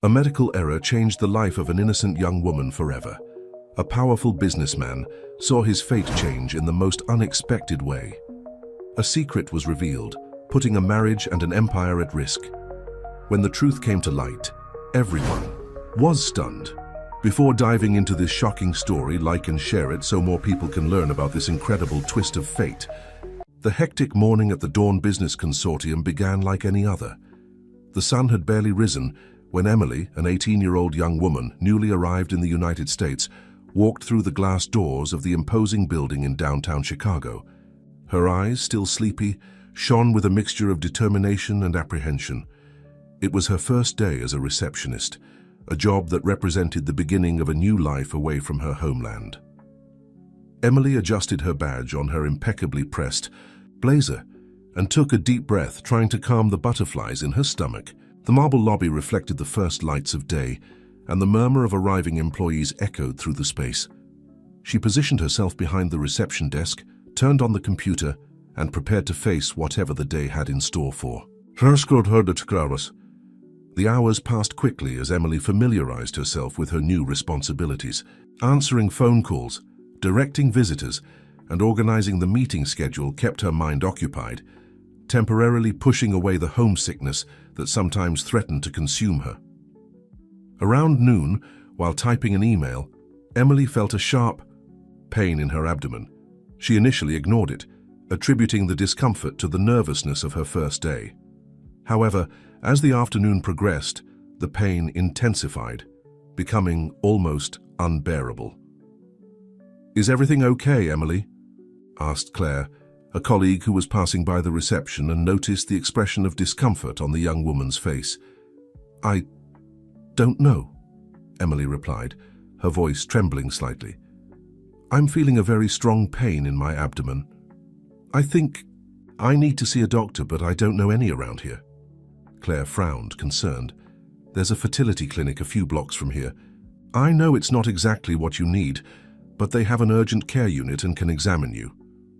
A medical error changed the life of an innocent young woman forever. A powerful businessman saw his fate change in the most unexpected way. A secret was revealed, putting a marriage and an empire at risk. When the truth came to light, everyone was stunned. Before diving into this shocking story, like and share it so more people can learn about this incredible twist of fate. The hectic morning at the Dawn Business Consortium began like any other. The sun had barely risen when Emily, an 18-year-old young woman newly arrived in the United States, walked through the glass doors of the imposing building in downtown Chicago. Her eyes, still sleepy, shone with a mixture of determination and apprehension. It was her first day as a receptionist, a job that represented the beginning of a new life away from her homeland. Emily adjusted her badge on her impeccably pressed blazer and took a deep breath, trying to calm the butterflies in her stomach. The marble lobby reflected the first lights of day, and the murmur of arriving employees echoed through the space. She positioned herself behind the reception desk, turned on the computer, and prepared to face whatever the day had in store for her. The hours passed quickly as Emily familiarized herself with her new responsibilities. Answering phone calls, directing visitors, and organizing the meeting schedule kept her mind occupied, temporarily pushing away the homesickness that sometimes threatened to consume her. Around noon, while typing an email, Emily felt a sharp pain in her abdomen. She initially ignored it, attributing the discomfort to the nervousness of her first day. However, as the afternoon progressed, the pain intensified, becoming almost unbearable. "Is everything okay, Emily?" asked Claire, a colleague who was passing by the reception and noticed the expression of discomfort on the young woman's face. "I don't know," Emily replied, her voice trembling slightly. "I'm feeling a very strong pain in my abdomen. I think I need to see a doctor, but I don't know any around here." Claire frowned, concerned. "There's a fertility clinic a few blocks from here. I know it's not exactly what you need, but they have an urgent care unit and can examine you.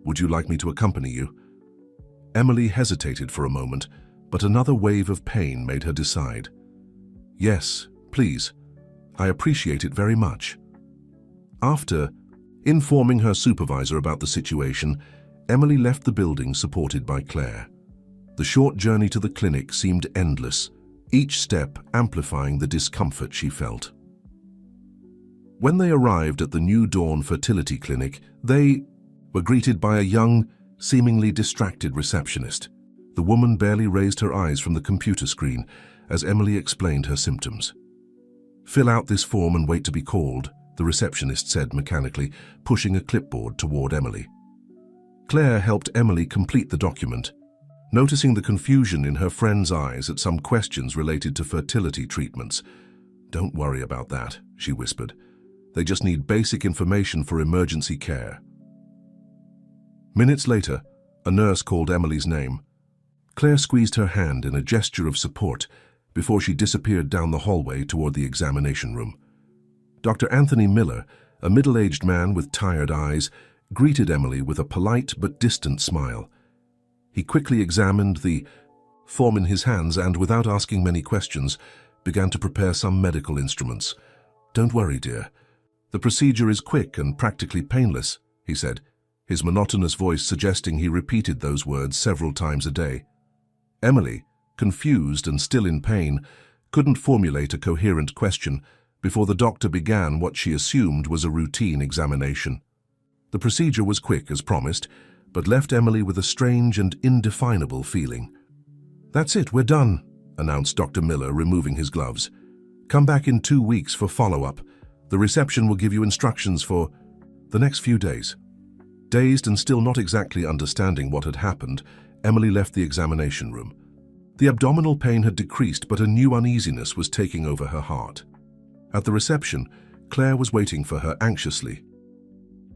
Would you like me to accompany you?" Emily hesitated for a moment, but another wave of pain made her decide. "Yes, please. I appreciate it very much." After informing her supervisor about the situation, Emily left the building supported by Claire. The short journey to the clinic seemed endless, each step amplifying the discomfort she felt. When they arrived at the New Dawn Fertility Clinic, they were greeted by a young, seemingly distracted receptionist. The woman barely raised her eyes from the computer screen as Emily explained her symptoms. "Fill out this form and wait to be called," the receptionist said mechanically, pushing a clipboard toward Emily. Claire helped Emily complete the document, noticing the confusion in her friend's eyes at some questions related to fertility treatments. "Don't worry about that," she whispered. "They just need basic information for emergency care." Minutes later, a nurse called Emily's name. Claire squeezed her hand in a gesture of support before she disappeared down the hallway toward the examination room. Dr. Anthony Miller, a middle-aged man with tired eyes, greeted Emily with a polite but distant smile. He quickly examined the form in his hands and, without asking many questions, began to prepare some medical instruments. "Don't worry, dear. The procedure is quick and practically painless," he said, his monotonous voice suggesting he repeated those words several times a day. Emily, confused and still in pain, couldn't formulate a coherent question before the doctor began what she assumed was a routine examination. The procedure was quick as promised, but left Emily with a strange and indefinable feeling. "That's it, we're done," announced Dr. Miller, removing his gloves. "Come back in 2 weeks for follow-up. The reception will give you instructions for the next few days." Dazed and still not exactly understanding what had happened, Emily left the examination room. The abdominal pain had decreased, but a new uneasiness was taking over her heart. At the reception, Claire was waiting for her anxiously.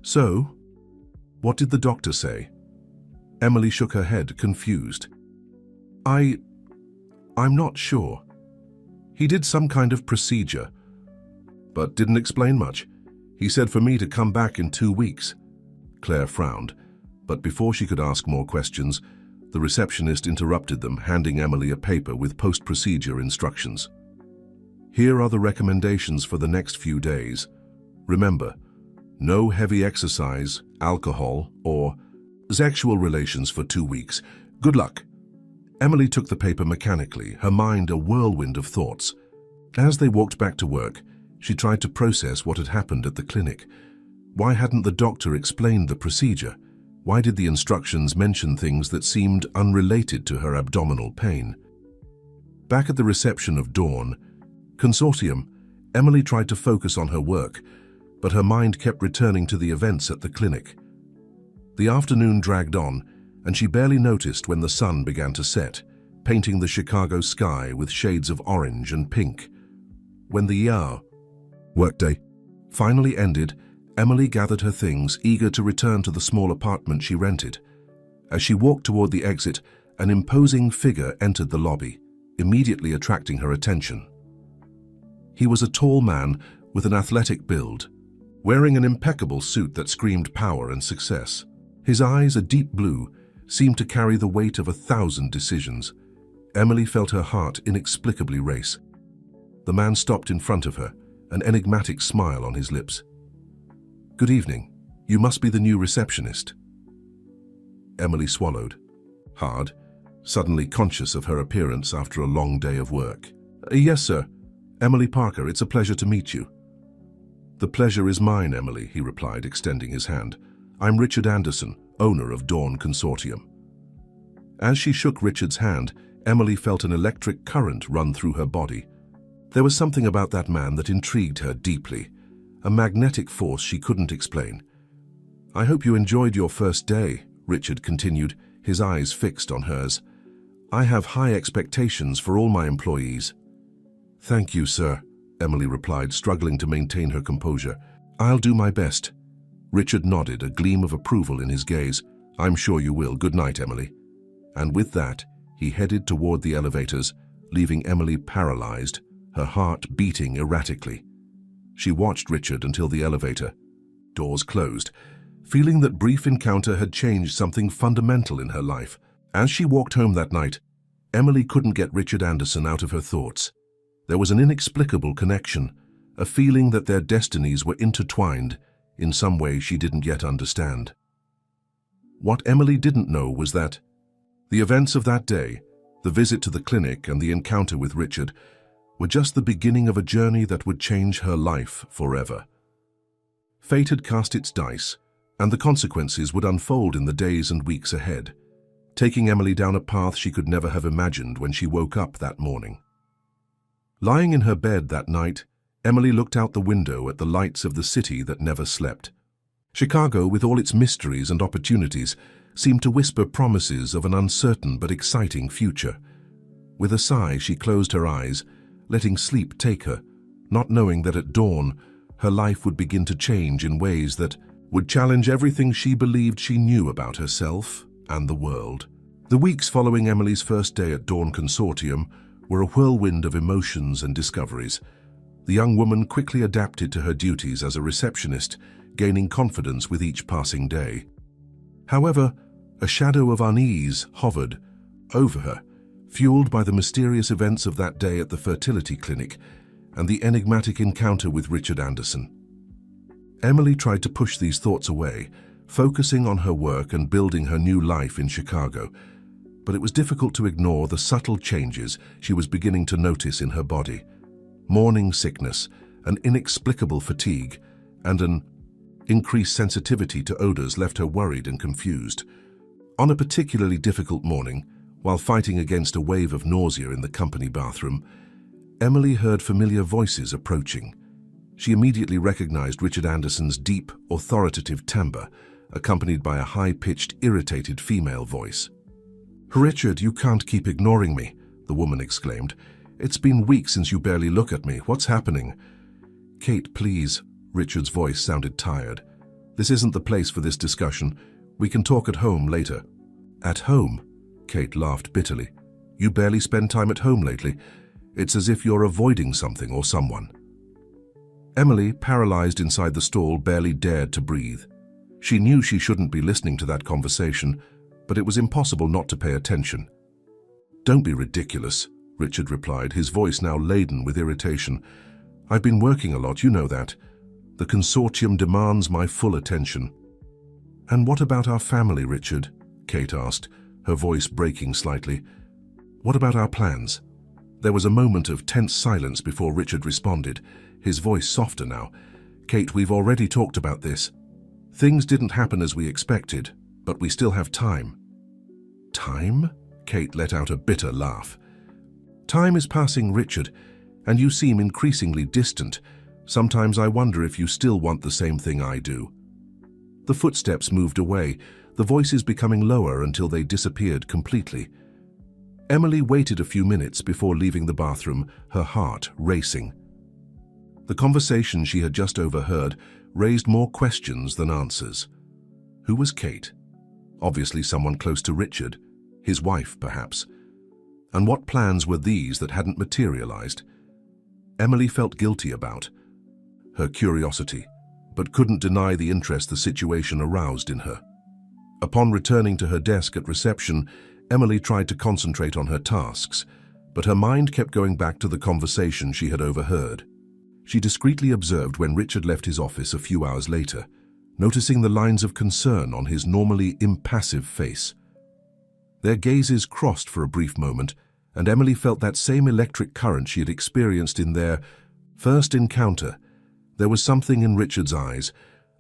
"So, what did the doctor say?" Emily shook her head, confused. I'm not sure. He did some kind of procedure, but didn't explain much. He said for me to come back in 2 weeks. Claire frowned, but before she could ask more questions, the receptionist interrupted them, handing Emily a paper with post-procedure instructions. Here are the recommendations for the next few days. Remember, no heavy exercise, alcohol, or sexual relations for 2 weeks. Good luck." Emily took the paper mechanically, her mind a whirlwind of thoughts. As they walked back to work, she tried to process what had happened at the clinic. Why hadn't the doctor explained the procedure? Why did the instructions mention things that seemed unrelated to her abdominal pain? Back at the reception of Dawn Consortium, Emily tried to focus on her work, but her mind kept returning to the events at the clinic. The afternoon dragged on, and she barely noticed when the sun began to set, painting the Chicago sky with shades of orange and pink. When the workday finally ended, Emily gathered her things, eager to return to the small apartment she rented. As she walked toward the exit, an imposing figure entered the lobby, immediately attracting her attention. He was a tall man with an athletic build, wearing an impeccable suit that screamed power and success. His eyes, a deep blue, seemed to carry the weight of 1,000 decisions. Emily felt her heart inexplicably race. The man stopped in front of her, an enigmatic smile on his lips. "Good evening. You must be the new receptionist." Emily swallowed, hard, suddenly conscious of her appearance after a long day of work. "Yes, sir. Emily Parker, it's a pleasure to meet you." "The pleasure is mine, Emily," he replied, extending his hand. "I'm Richard Anderson, owner of Dawn Consortium." As she shook Richard's hand, Emily felt an electric current run through her body. There was something about that man that intrigued her deeply, a magnetic force she couldn't explain. "I hope you enjoyed your first day," Richard continued, his eyes fixed on hers. "I have high expectations for all my employees." "Thank you, sir," Emily replied, struggling to maintain her composure. "I'll do my best." Richard nodded, a gleam of approval in his gaze. "I'm sure you will. Good night, Emily." And with that, he headed toward the elevators, leaving Emily paralyzed, her heart beating erratically. She watched Richard until the elevator doors closed, feeling that brief encounter had changed something fundamental in her life. As she walked home that night, Emily couldn't get Richard Anderson out of her thoughts. There was an inexplicable connection, a feeling that their destinies were intertwined in some way she didn't yet understand. What Emily didn't know was that the events of that day, the visit to the clinic and the encounter with Richard, were just the beginning of a journey that would change her life forever. Fate had cast its dice, and the consequences would unfold in the days and weeks ahead, taking Emily down a path she could never have imagined when she woke up that morning. Lying in her bed that night, Emily looked out the window at the lights of the city that never slept. Chicago, with all its mysteries and opportunities, seemed to whisper promises of an uncertain but exciting future. With a sigh, she closed her eyes, letting sleep take her, not knowing that at dawn, her life would begin to change in ways that would challenge everything she believed she knew about herself and the world. The weeks following Emily's first day at Dawn Consortium were a whirlwind of emotions and discoveries. The young woman quickly adapted to her duties as a receptionist, gaining confidence with each passing day. However, a shadow of unease hovered over her, fueled by the mysterious events of that day at the fertility clinic and the enigmatic encounter with Richard Anderson. Emily tried to push these thoughts away, focusing on her work and building her new life in Chicago, but it was difficult to ignore the subtle changes she was beginning to notice in her body. Morning sickness, an inexplicable fatigue, and an increased sensitivity to odors left her worried and confused. On a particularly difficult morning, while fighting against a wave of nausea in the company bathroom, Emily heard familiar voices approaching. She immediately recognized Richard Anderson's deep, authoritative timbre, accompanied by a high-pitched, irritated female voice. "Richard, you can't keep ignoring me," the woman exclaimed. "It's been weeks since you barely look at me. What's happening?" "Kate, please." Richard's voice sounded tired. "This isn't the place for this discussion. We can talk at home later." "At home?" Kate laughed bitterly. "You barely spend time at home lately. It's as if you're avoiding something or someone." Emily, paralyzed inside the stall, barely dared to breathe. She knew she shouldn't be listening to that conversation, but it was impossible not to pay attention. "Don't be ridiculous," Richard replied, his voice now laden with irritation. "I've been working a lot, you know that. The consortium demands my full attention." "And what about our family, Richard?" Kate asked, her voice breaking slightly. "What about our plans?" There was a moment of tense silence before Richard responded, his voice softer now. "Kate, we've already talked about this. Things didn't happen as we expected, but we still have time." "Time?" Kate let out a bitter laugh. "Time is passing, Richard, and you seem increasingly distant. Sometimes I wonder if you still want the same thing I do." The footsteps moved away, the voices becoming lower until they disappeared completely. Emily waited a few minutes before leaving the bathroom, her heart racing. The conversation she had just overheard raised more questions than answers. Who was Kate? Obviously someone close to Richard, his wife perhaps. And what plans were these that hadn't materialized? Emily felt guilty about her curiosity, but couldn't deny the interest the situation aroused in her. Upon returning to her desk at reception, Emily tried to concentrate on her tasks, but her mind kept going back to the conversation she had overheard. She discreetly observed when Richard left his office a few hours later, noticing the lines of concern on his normally impassive face. Their gazes crossed for a brief moment, and Emily felt that same electric current she had experienced in their first encounter. There was something in Richard's eyes,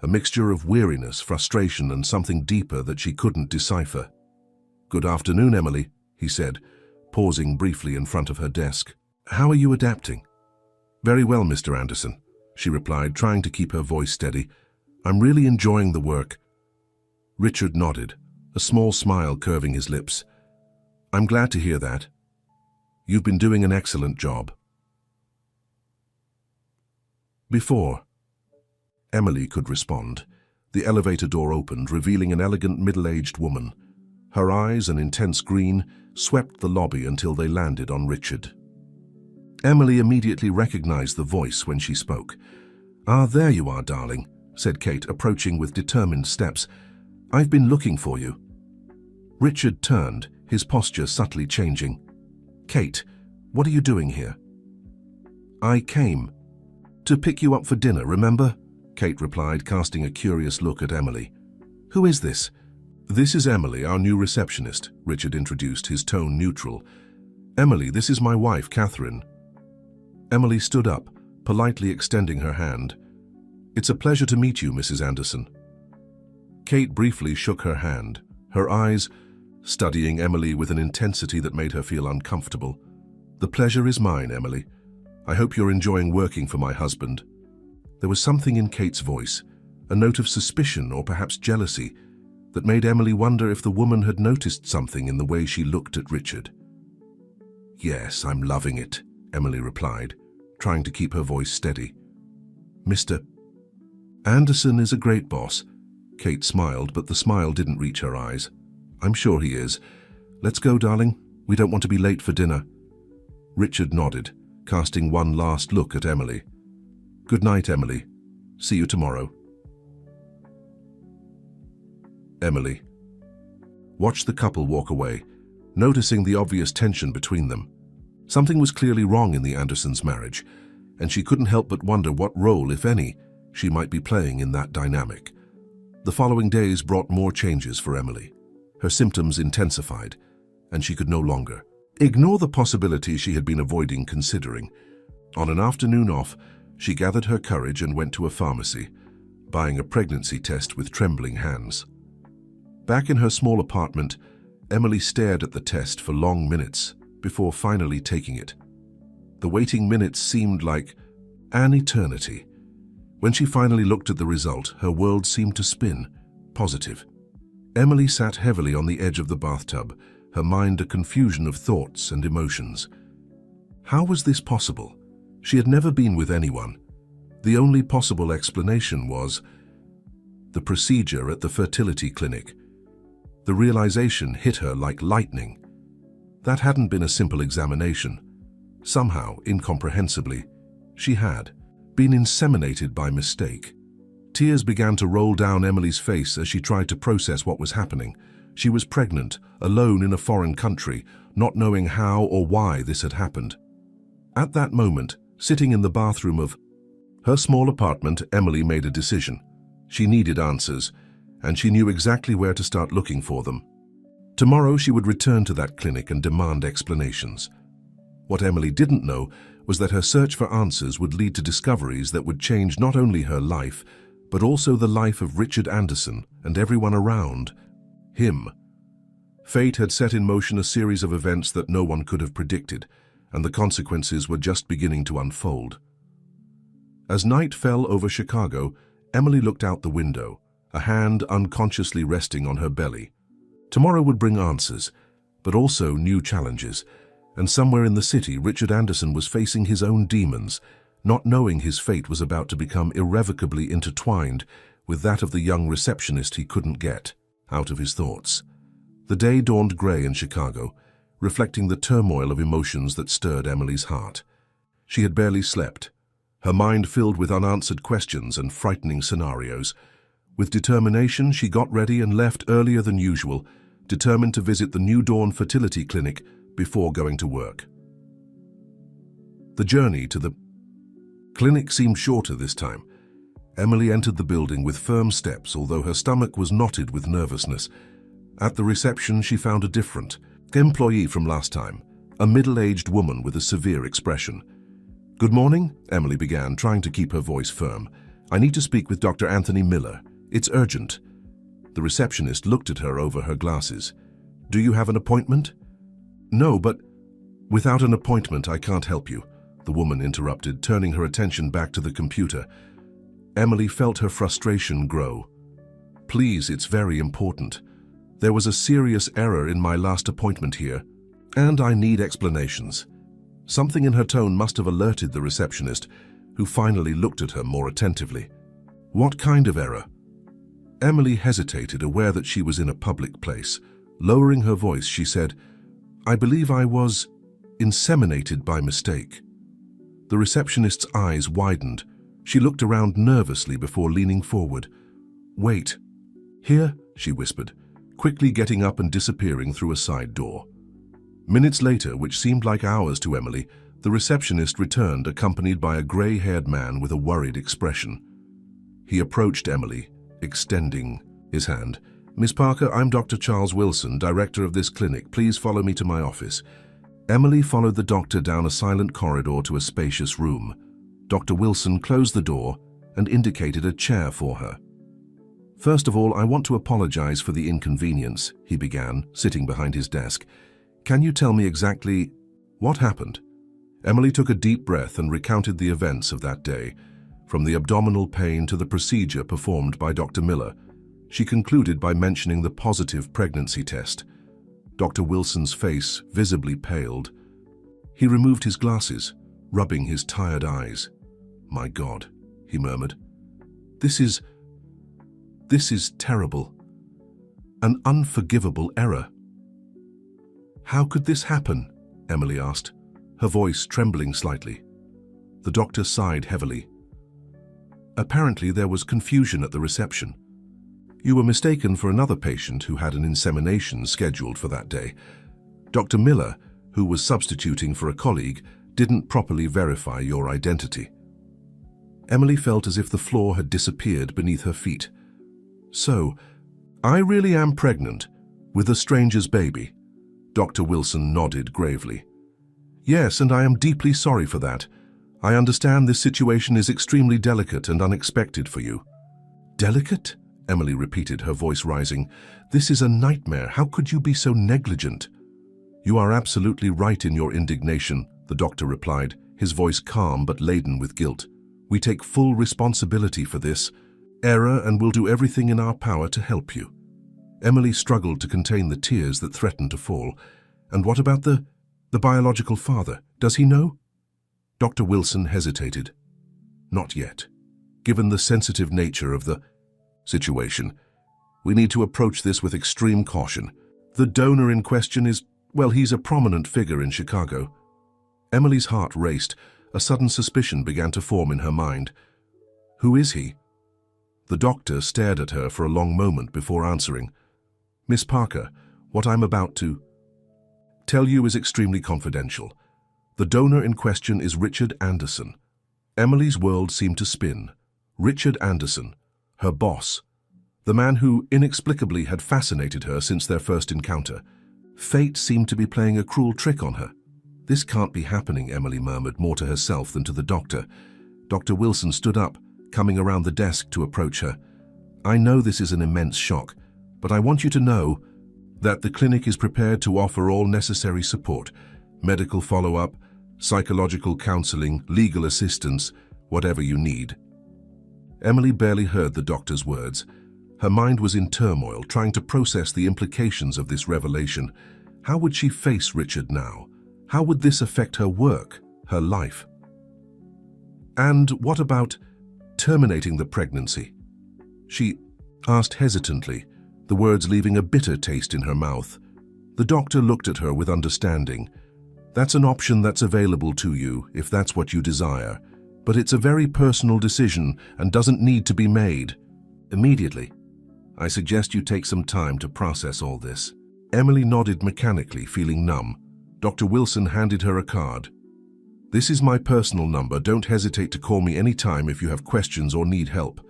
a mixture of weariness, frustration, and something deeper that she couldn't decipher. "Good afternoon, Emily," he said, pausing briefly in front of her desk. "How are you adapting?" "Very well, Mr. Anderson," she replied, trying to keep her voice steady. "I'm really enjoying the work." Richard nodded, a small smile curving his lips. "I'm glad to hear that. You've been doing an excellent job." Before Emily could respond, the elevator door opened, revealing an elegant middle-aged woman. Her eyes, an intense green, swept the lobby until they landed on Richard. Emily immediately recognized the voice when she spoke. "Ah, there you are, darling," said Kate, approaching with determined steps. "I've been looking for you." Richard turned, his posture subtly changing. "Kate, what are you doing here?" "I came to pick you up for dinner, remember?" Kate replied, casting a curious look at Emily. "Who is this?" "This is Emily, our new receptionist," Richard introduced, his tone neutral. "Emily, this is my wife, Catherine." Emily stood up, politely extending her hand. "It's a pleasure to meet you, Mrs. Anderson." Kate briefly shook her hand, her eyes studying Emily with an intensity that made her feel uncomfortable. "The pleasure is mine, Emily. I hope you're enjoying working for my husband." There was something in Kate's voice, a note of suspicion or perhaps jealousy, that made Emily wonder if the woman had noticed something in the way she looked at Richard. "Yes, I'm loving it," Emily replied, trying to keep her voice steady. "Mr. Anderson is a great boss." Kate smiled, but the smile didn't reach her eyes. "I'm sure he is. Let's go, darling. We don't want to be late for dinner." Richard nodded, casting one last look at Emily. "Good night, Emily. See you tomorrow." Emily watched the couple walk away, noticing the obvious tension between them. Something was clearly wrong in the Andersons' marriage, and she couldn't help but wonder what role, if any, she might be playing in that dynamic. The following days brought more changes for Emily. Her symptoms intensified, and she could no longer ignore the possibility she had been avoiding considering. On an afternoon off, she gathered her courage and went to a pharmacy, buying a pregnancy test with trembling hands. Back in her small apartment, Emily stared at the test for long minutes before finally taking it. The waiting minutes seemed like an eternity. When she finally looked at the result, her world seemed to spin, positive. Emily sat heavily on the edge of the bathtub, her mind a confusion of thoughts and emotions. How was this possible? She had never been with anyone. The only possible explanation was the procedure at the fertility clinic. The realization hit her like lightning. That hadn't been a simple examination. Somehow, incomprehensibly, she had been inseminated by mistake. Tears began to roll down Emily's face as she tried to process what was happening. She was pregnant, alone in a foreign country, not knowing how or why this had happened. At that moment, sitting in the bathroom of her small apartment, Emily made a decision. She needed answers, and she knew exactly where to start looking for them. Tomorrow she would return to that clinic and demand explanations. What Emily didn't know was that her search for answers would lead to discoveries that would change not only her life, but also the life of Richard Anderson and everyone around him. Fate had set in motion a series of events that no one could have predicted, and the consequences were just beginning to unfold. As night fell over Chicago, Emily looked out the window, a hand unconsciously resting on her belly. Tomorrow would bring answers, but also new challenges, and somewhere in the city, Richard Anderson was facing his own demons, not knowing his fate was about to become irrevocably intertwined with that of the young receptionist he couldn't get out of his thoughts. The day dawned grey in Chicago, reflecting the turmoil of emotions that stirred Emily's heart. She had barely slept, her mind filled with unanswered questions and frightening scenarios. With determination, she got ready and left earlier than usual, determined to visit the New Dawn fertility clinic before going to work. The journey to the clinic seemed shorter this time. Emily entered the building with firm steps, although her stomach was knotted with nervousness. At the reception, she found a different employee from last time, a middle-aged woman with a severe expression. "Good morning," Emily began, trying to keep her voice firm. "I need to speak with Dr. Anthony Miller. It's urgent." The receptionist looked at her over her glasses. "Do you have an appointment?" "No, but..." "Without an appointment, I can't help you," the woman interrupted, turning her attention back to the computer. Emily felt her frustration grow. "Please, it's very important. There was a serious error in my last appointment here, and I need explanations." Something in her tone must have alerted the receptionist, who finally looked at her more attentively. "What kind of error?" Emily hesitated, aware that she was in a public place. Lowering her voice, she said, "I believe I was inseminated by mistake." The receptionist's eyes widened. She looked around nervously before leaning forward. "Wait. Here," she whispered, quickly getting up and disappearing through a side door. Minutes later, which seemed like hours to Emily, the receptionist returned, accompanied by a grey-haired man with a worried expression. He approached Emily, extending his hand. "Miss Parker, I'm Dr. Charles Wilson, director of this clinic. Please follow me to my office." Emily followed the doctor down a silent corridor to a spacious room. Dr. Wilson closed the door and indicated a chair for her. "First of all, I want to apologize for the inconvenience," he began, sitting behind his desk. "Can you tell me exactly what happened?" Emily took a deep breath and recounted the events of that day, from the abdominal pain to the procedure performed by Dr. Miller. She concluded by mentioning the positive pregnancy test. Dr. Wilson's face visibly paled. He removed his glasses, rubbing his tired eyes. "My God," he murmured. This is terrible. An unforgivable error." "How could this happen?" Emily asked, her voice trembling slightly. The doctor sighed heavily. "Apparently there was confusion at the reception. You were mistaken for another patient who had an insemination scheduled for that day. Dr. Miller, who was substituting for a colleague, didn't properly verify your identity." Emily felt as if the floor had disappeared beneath her feet. "So, I really am pregnant, with a stranger's baby?" Dr. Wilson nodded gravely. "Yes, and I am deeply sorry for that. I understand this situation is extremely delicate and unexpected for you." "Delicate?" Emily repeated, her voice rising. "This is a nightmare. How could you be so negligent?" "You are absolutely right in your indignation," the doctor replied, his voice calm but laden with guilt. "We take full responsibility for this error and will do everything in our power to help you." Emily struggled to contain the tears that threatened to fall. "And what about the biological father? Does he know?" Dr. Wilson hesitated. "Not yet. Given the sensitive nature of the situation, we need to approach this with extreme caution. The donor in question is, well, he's a prominent figure in Chicago." Emily's heart raced. A sudden suspicion began to form in her mind. "Who is he?" The doctor stared at her for a long moment before answering. Miss Parker, what I'm about to tell you is extremely confidential. The donor in question is Richard Anderson. Emily's world seemed to spin. Richard Anderson, her boss, the man who inexplicably had fascinated her since their first encounter. Fate seemed to be playing a cruel trick on her. This can't be happening, Emily murmured more to herself than to the doctor. Dr. Wilson stood up, coming around the desk to approach her. I know this is an immense shock, but I want you to know that the clinic is prepared to offer all necessary support, medical follow-up, psychological counseling, legal assistance, whatever you need. Emily barely heard the doctor's words. Her mind was in turmoil, trying to process the implications of this revelation. How would she face Richard now? How would this affect her work, her life? And what about terminating the pregnancy? She asked hesitantly, the words leaving a bitter taste in her mouth. The doctor looked at her with understanding. That's an option that's available to you if that's what you desire, but it's a very personal decision and doesn't need to be made immediately. I suggest you take some time to process all this. Emily nodded mechanically, feeling numb. Dr. Wilson handed her a card. This is my personal number. Don't hesitate to call me anytime if you have questions or need help.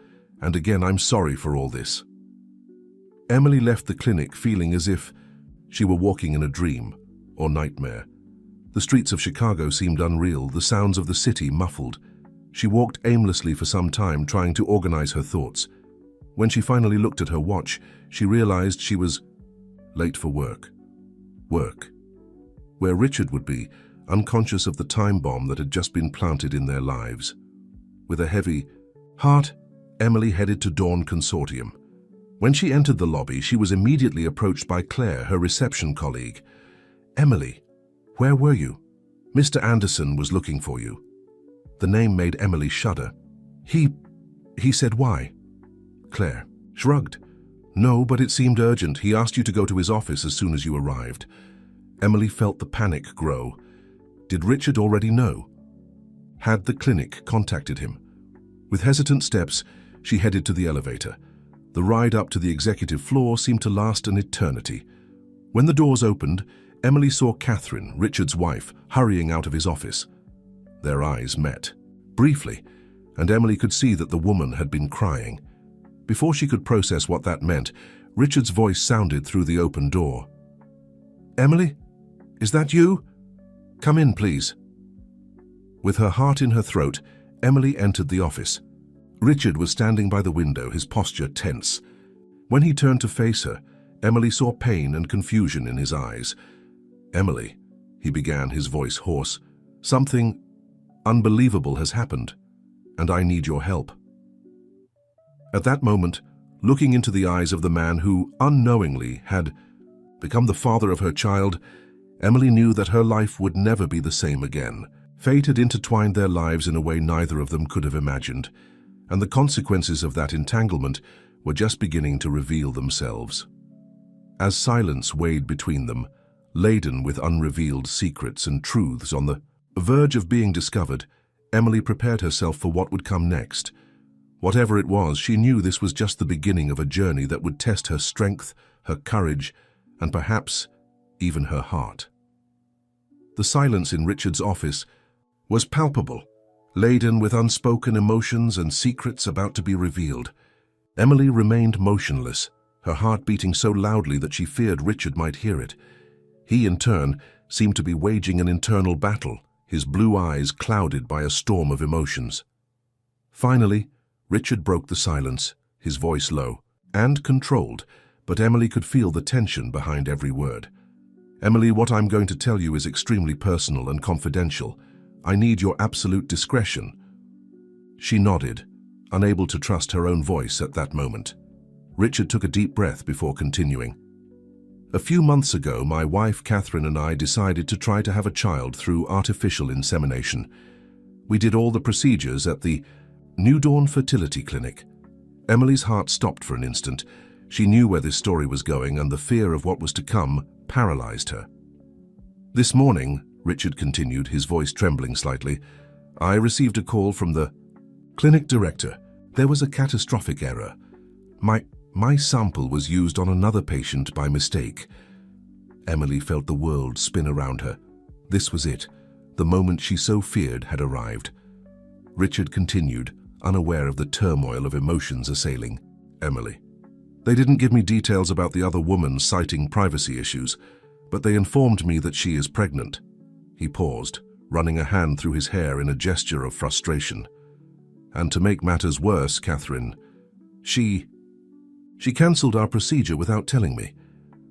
And again, I'm sorry for all this. Emily left the clinic feeling as if she were walking in a dream or nightmare. The streets of Chicago seemed unreal, the sounds of the city muffled. She walked aimlessly for some time, trying to organize her thoughts. When she finally looked at her watch, she realized she was late for work. Work. Where Richard would be, unconscious of the time bomb that had just been planted in their lives. With a heavy heart, Emily headed to Dawn Consortium. When she entered the lobby, she was immediately approached by Claire, her reception colleague. Emily, where were you? Mr. Anderson was looking for you. The name made Emily shudder. He said why? Claire shrugged. No, but it seemed urgent. He asked you to go to his office as soon as you arrived. Emily felt the panic grow. Did Richard already know? Had the clinic contacted him? With hesitant steps, she headed to the elevator. The ride up to the executive floor seemed to last an eternity. When the doors opened, Emily saw Catherine, Richard's wife, hurrying out of his office. Their eyes met, briefly, and Emily could see that the woman had been crying. Before she could process what that meant, Richard's voice sounded through the open door. Emily? Is that you? Come in, please. With her heart in her throat, Emily entered the office. Richard was standing by the window, his posture tense. When he turned to face her, Emily saw pain and confusion in his eyes. Emily, he began, his voice hoarse, something unbelievable has happened, and I need your help. At that moment, looking into the eyes of the man who, unknowingly, had become the father of her child, Emily knew that her life would never be the same again. Fate had intertwined their lives in a way neither of them could have imagined, and the consequences of that entanglement were just beginning to reveal themselves. As silence weighed between them, laden with unrevealed secrets and truths on the verge of being discovered, Emily prepared herself for what would come next. Whatever it was, she knew this was just the beginning of a journey that would test her strength, her courage, and perhaps even her heart. The silence in Richard's office was palpable, laden with unspoken emotions and secrets about to be revealed. Emily remained motionless, her heart beating so loudly that she feared Richard might hear it. He, in turn, seemed to be waging an internal battle, his blue eyes clouded by a storm of emotions. Finally, Richard broke the silence, his voice low and controlled, but Emily could feel the tension behind every word. Emily, what I'm going to tell you is extremely personal and confidential. I need your absolute discretion. She nodded, unable to trust her own voice at that moment. Richard took a deep breath before continuing. A few months ago, my wife Catherine and I decided to try to have a child through artificial insemination. We did all the procedures at the New Dawn Fertility Clinic. Emily's heart stopped for an instant. She knew where this story was going, and the fear of what was to come paralyzed her. This morning, Richard continued, his voice trembling slightly, I received a call from the clinic director. There was a catastrophic error. My sample was used on another patient by mistake. Emily felt the world spin around her. This was it. The moment she so feared had arrived. Richard continued, unaware of the turmoil of emotions assailing Emily. They didn't give me details about the other woman, citing privacy issues, but they informed me that she is pregnant. He paused, running a hand through his hair in a gesture of frustration. And to make matters worse, Catherine, she cancelled our procedure without telling me.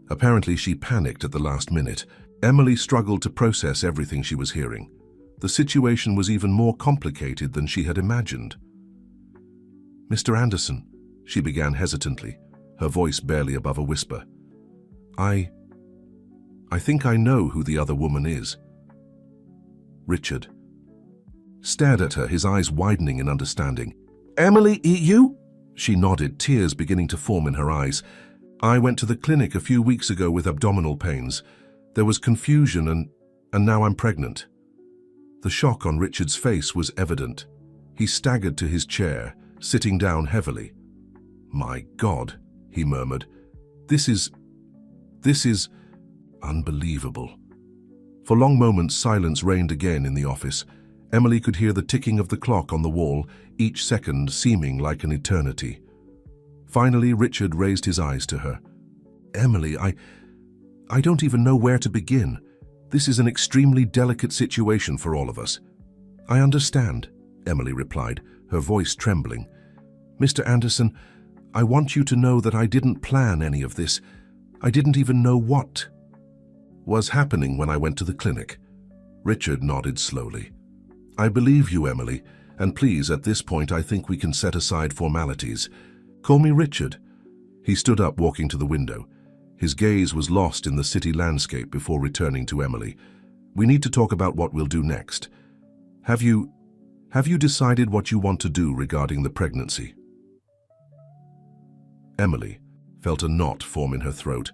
Apparently she panicked at the last minute. Emily struggled to process everything she was hearing. The situation was even more complicated than she had imagined. "Mr. Anderson," she began hesitantly, her voice barely above a whisper. I think I know who the other woman is." Richard stared at her, his eyes widening in understanding. "Emily, you?" She nodded, tears beginning to form in her eyes. "I went to the clinic a few weeks ago with abdominal pains. There was confusion and now I'm pregnant." The shock on Richard's face was evident. He staggered to his chair, sitting down heavily. "My God," he murmured. This is unbelievable." For long moments, silence reigned again in the office. Emily could hear the ticking of the clock on the wall, each second seeming like an eternity. Finally, Richard raised his eyes to her. "Emily, I don't even know where to begin. This is an extremely delicate situation for all of us." "I understand," Emily replied, her voice trembling. "Mr. Anderson, I want you to know that I didn't plan any of this. I didn't even know what was happening when I went to the clinic." Richard nodded slowly. "I believe you, Emily, and please, at this point, I think we can set aside formalities. Call me Richard." He stood up, walking to the window. His gaze was lost in the city landscape before returning to Emily. "We need to talk about what we'll do next. Have you decided what you want to do regarding the pregnancy?" Emily felt a knot form in her throat.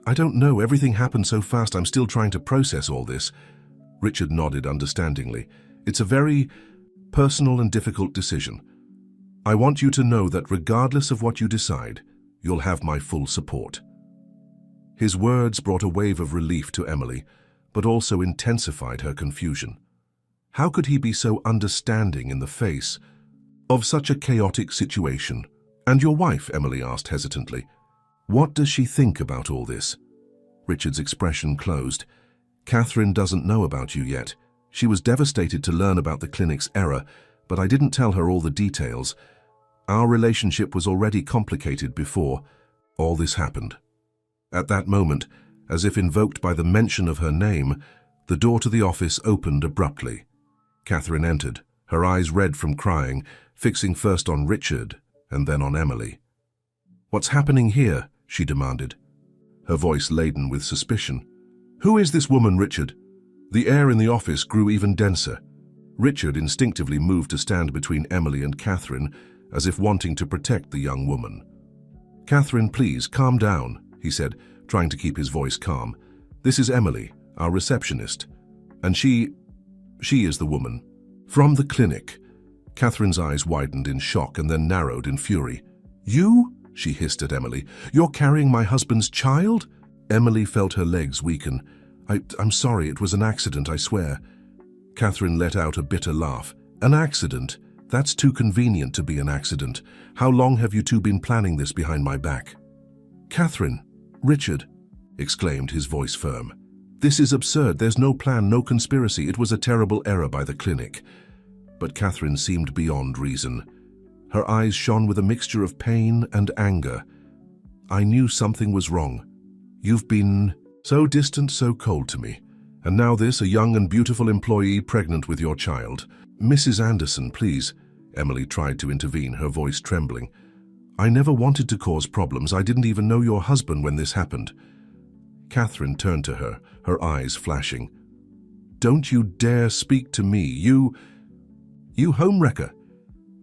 I don't know. Everything happened so fast. I'm still trying to process all this." Richard nodded understandingly. "It's a very personal and difficult decision. I want you to know that regardless of what you decide, you'll have my full support." His words brought a wave of relief to Emily, but also intensified her confusion. How could he be so understanding in the face of such a chaotic situation? "And your wife?" Emily asked hesitantly. "What does she think about all this?" Richard's expression closed. "Catherine doesn't know about you yet. She was devastated to learn about the clinic's error, but I didn't tell her all the details. Our relationship was already complicated before all this happened." At that moment, as if invoked by the mention of her name, the door to the office opened abruptly. Catherine entered, her eyes red from crying, fixing first on Richard and then on Emily. "What's happening here?" she demanded, her voice laden with suspicion. "Who is this woman, Richard?" The air in the office grew even denser. Richard instinctively moved to stand between Emily and Catherine, as if wanting to protect the young woman. "Catherine, please, calm down," he said, trying to keep his voice calm. "This is Emily, our receptionist, and she is the woman from the clinic." Catherine's eyes widened in shock and then narrowed in fury. "You?" she hissed at Emily. "You're carrying my husband's child?" Emily felt her legs weaken. I'm sorry, it was an accident, I swear." Catherine let out a bitter laugh. "An accident? That's too convenient to be an accident. How long have you two been planning this behind my back?" "Catherine, Richard," exclaimed, his voice firm. "This is absurd. There's no plan, no conspiracy. It was a terrible error by the clinic." But Catherine seemed beyond reason. Her eyes shone with a mixture of pain and anger. "I knew something was wrong. You've been so distant, so cold to me. And now this, a young and beautiful employee pregnant with your child. Mrs. Anderson, please." Emily tried to intervene, her voice trembling. "I never wanted to cause problems. I didn't even know your husband when this happened." Catherine turned to her, her eyes flashing. "Don't you dare speak to me, you homewrecker."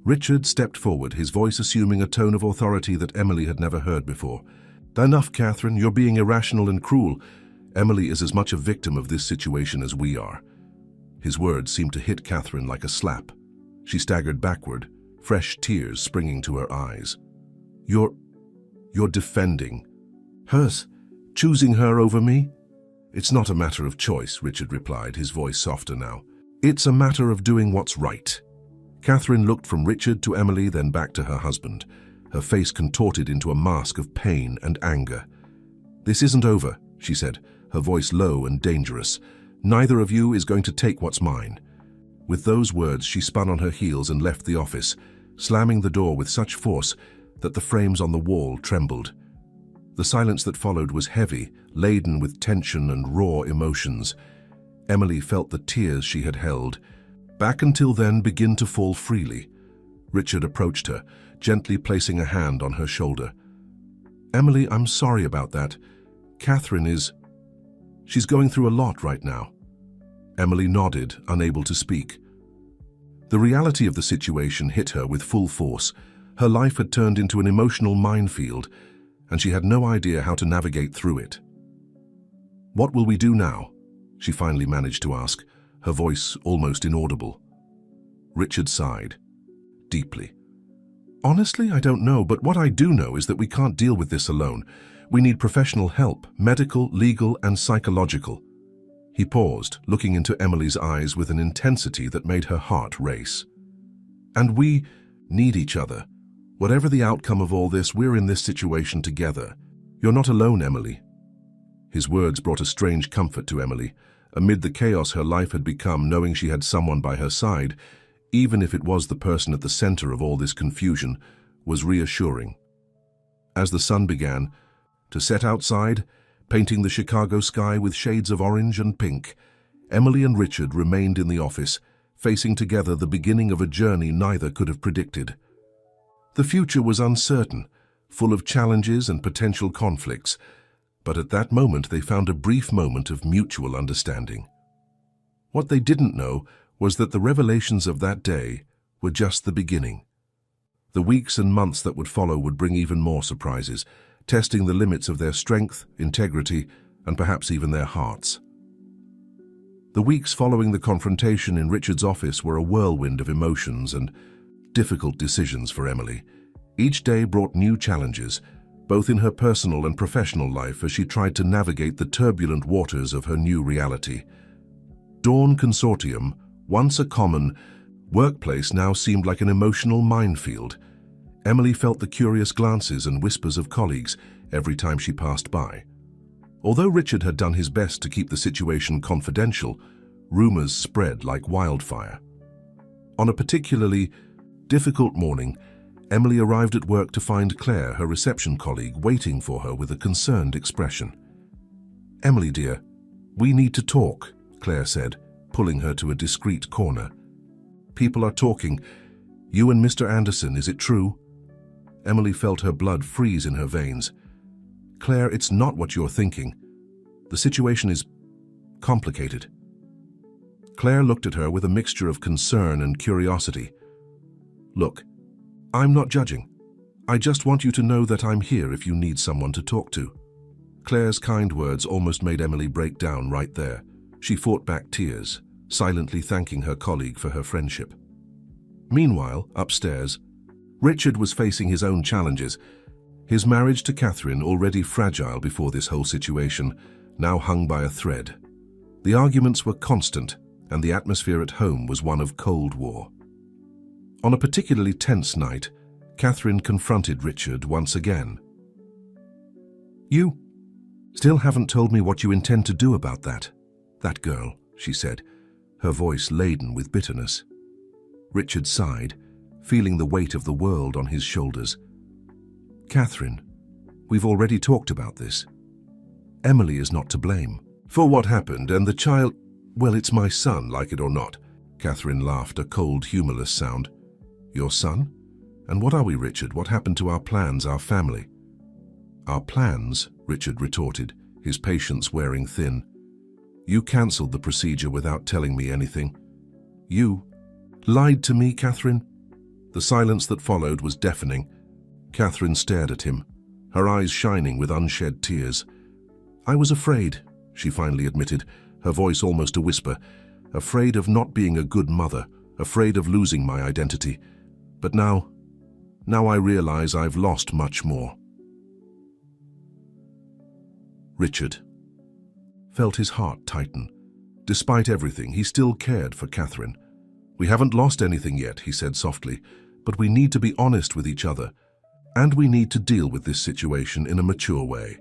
Richard stepped forward, his voice assuming a tone of authority that Emily had never heard before. "Enough, Catherine. You're being irrational and cruel. Emily is as much a victim of this situation as we are." His words seemed to hit Catherine like a slap. She staggered backward, fresh tears springing to her eyes. You're defending hers, choosing her over me? It's not a matter of choice, Richard replied, his voice softer now. It's a matter of doing what's right. Catherine looked from Richard to Emily, then back to her husband, her face contorted into a mask of pain and anger. This isn't over, she said, her voice low and dangerous. Neither of you is going to take what's mine. With those words, she spun on her heels and left the office, slamming the door with such force that the frames on the wall trembled. The silence that followed was heavy, laden with tension and raw emotions. Emily felt the tears she had held, back until then, begin to fall freely. Richard approached her, gently placing a hand on her shoulder. Emily, I'm sorry about that. Catherine she's going through a lot right now. Emily nodded, unable to speak. The reality of the situation hit her with full force. Her life had turned into an emotional minefield, and she had no idea how to navigate through it. What will we do now? She finally managed to ask, her voice almost inaudible. Richard sighed, deeply. Honestly, I don't know, but what I do know is that we can't deal with this alone. We need professional help, medical, legal, and psychological. He paused, looking into Emily's eyes with an intensity that made her heart race. And we need each other. Whatever the outcome of all this, we're in this situation together. You're not alone, Emily. His words brought a strange comfort to Emily. Amid the chaos her life had become, knowing she had someone by her side, even if it was the person at the center of all this confusion, was reassuring. As the sun began to set outside, painting the Chicago sky with shades of orange and pink, Emily and Richard remained in the office, facing together the beginning of a journey neither could have predicted. The future was uncertain, full of challenges and potential conflicts, but at that moment they found a brief moment of mutual understanding. What they didn't know was that the revelations of that day were just the beginning. The weeks and months that would follow would bring even more surprises, testing the limits of their strength, integrity, and perhaps even their hearts. The weeks following the confrontation in Richard's office were a whirlwind of emotions and difficult decisions for Emily. Each day brought new challenges, both in her personal and professional life, as she tried to navigate the turbulent waters of her new reality. Dawn Consortium, once a common workplace, now seemed like an emotional minefield. Emily felt the curious glances and whispers of colleagues every time she passed by. Although Richard had done his best to keep the situation confidential, rumors spread like wildfire. On a particularly difficult morning, Emily arrived at work to find Claire, her reception colleague, waiting for her with a concerned expression. "Emily, dear, we need to talk," Claire said, pulling her to a discreet corner. "People are talking. You and Mr. Anderson, is it true?" Emily felt her blood freeze in her veins. "Claire, it's not what you're thinking. The situation is complicated." Claire looked at her with a mixture of concern and curiosity. "Look, I'm not judging. I just want you to know that I'm here if you need someone to talk to." Claire's kind words almost made Emily break down right there. She fought back tears, silently thanking her colleague for her friendship. Meanwhile, upstairs, Richard was facing his own challenges. His marriage to Catherine, already fragile before this whole situation, now hung by a thread. The arguments were constant, and the atmosphere at home was one of Cold War. On a particularly tense night, Catherine confronted Richard once again. "You still haven't told me what you intend to do about that girl," she said, her voice laden with bitterness. Richard sighed, feeling the weight of the world on his shoulders. "Catherine, we've already talked about this. Emily is not to blame for what happened, and the child, well, it's my son, like it or not." Catherine laughed, a cold, humorless sound. "Your son? And what are we, Richard? What happened to our plans, our family?" "Our plans?" Richard retorted, his patience wearing thin. "You cancelled the procedure without telling me anything. You lied to me, Catherine?" The silence that followed was deafening. Catherine stared at him, her eyes shining with unshed tears. "I was afraid," she finally admitted, her voice almost a whisper. "Afraid of not being a good mother, afraid of losing my identity. But now I realize I've lost much more." Richard felt his heart tighten. Despite everything, he still cared for Catherine. "We haven't lost anything yet," he said softly, "but we need to be honest with each other, and we need to deal with this situation in a mature way."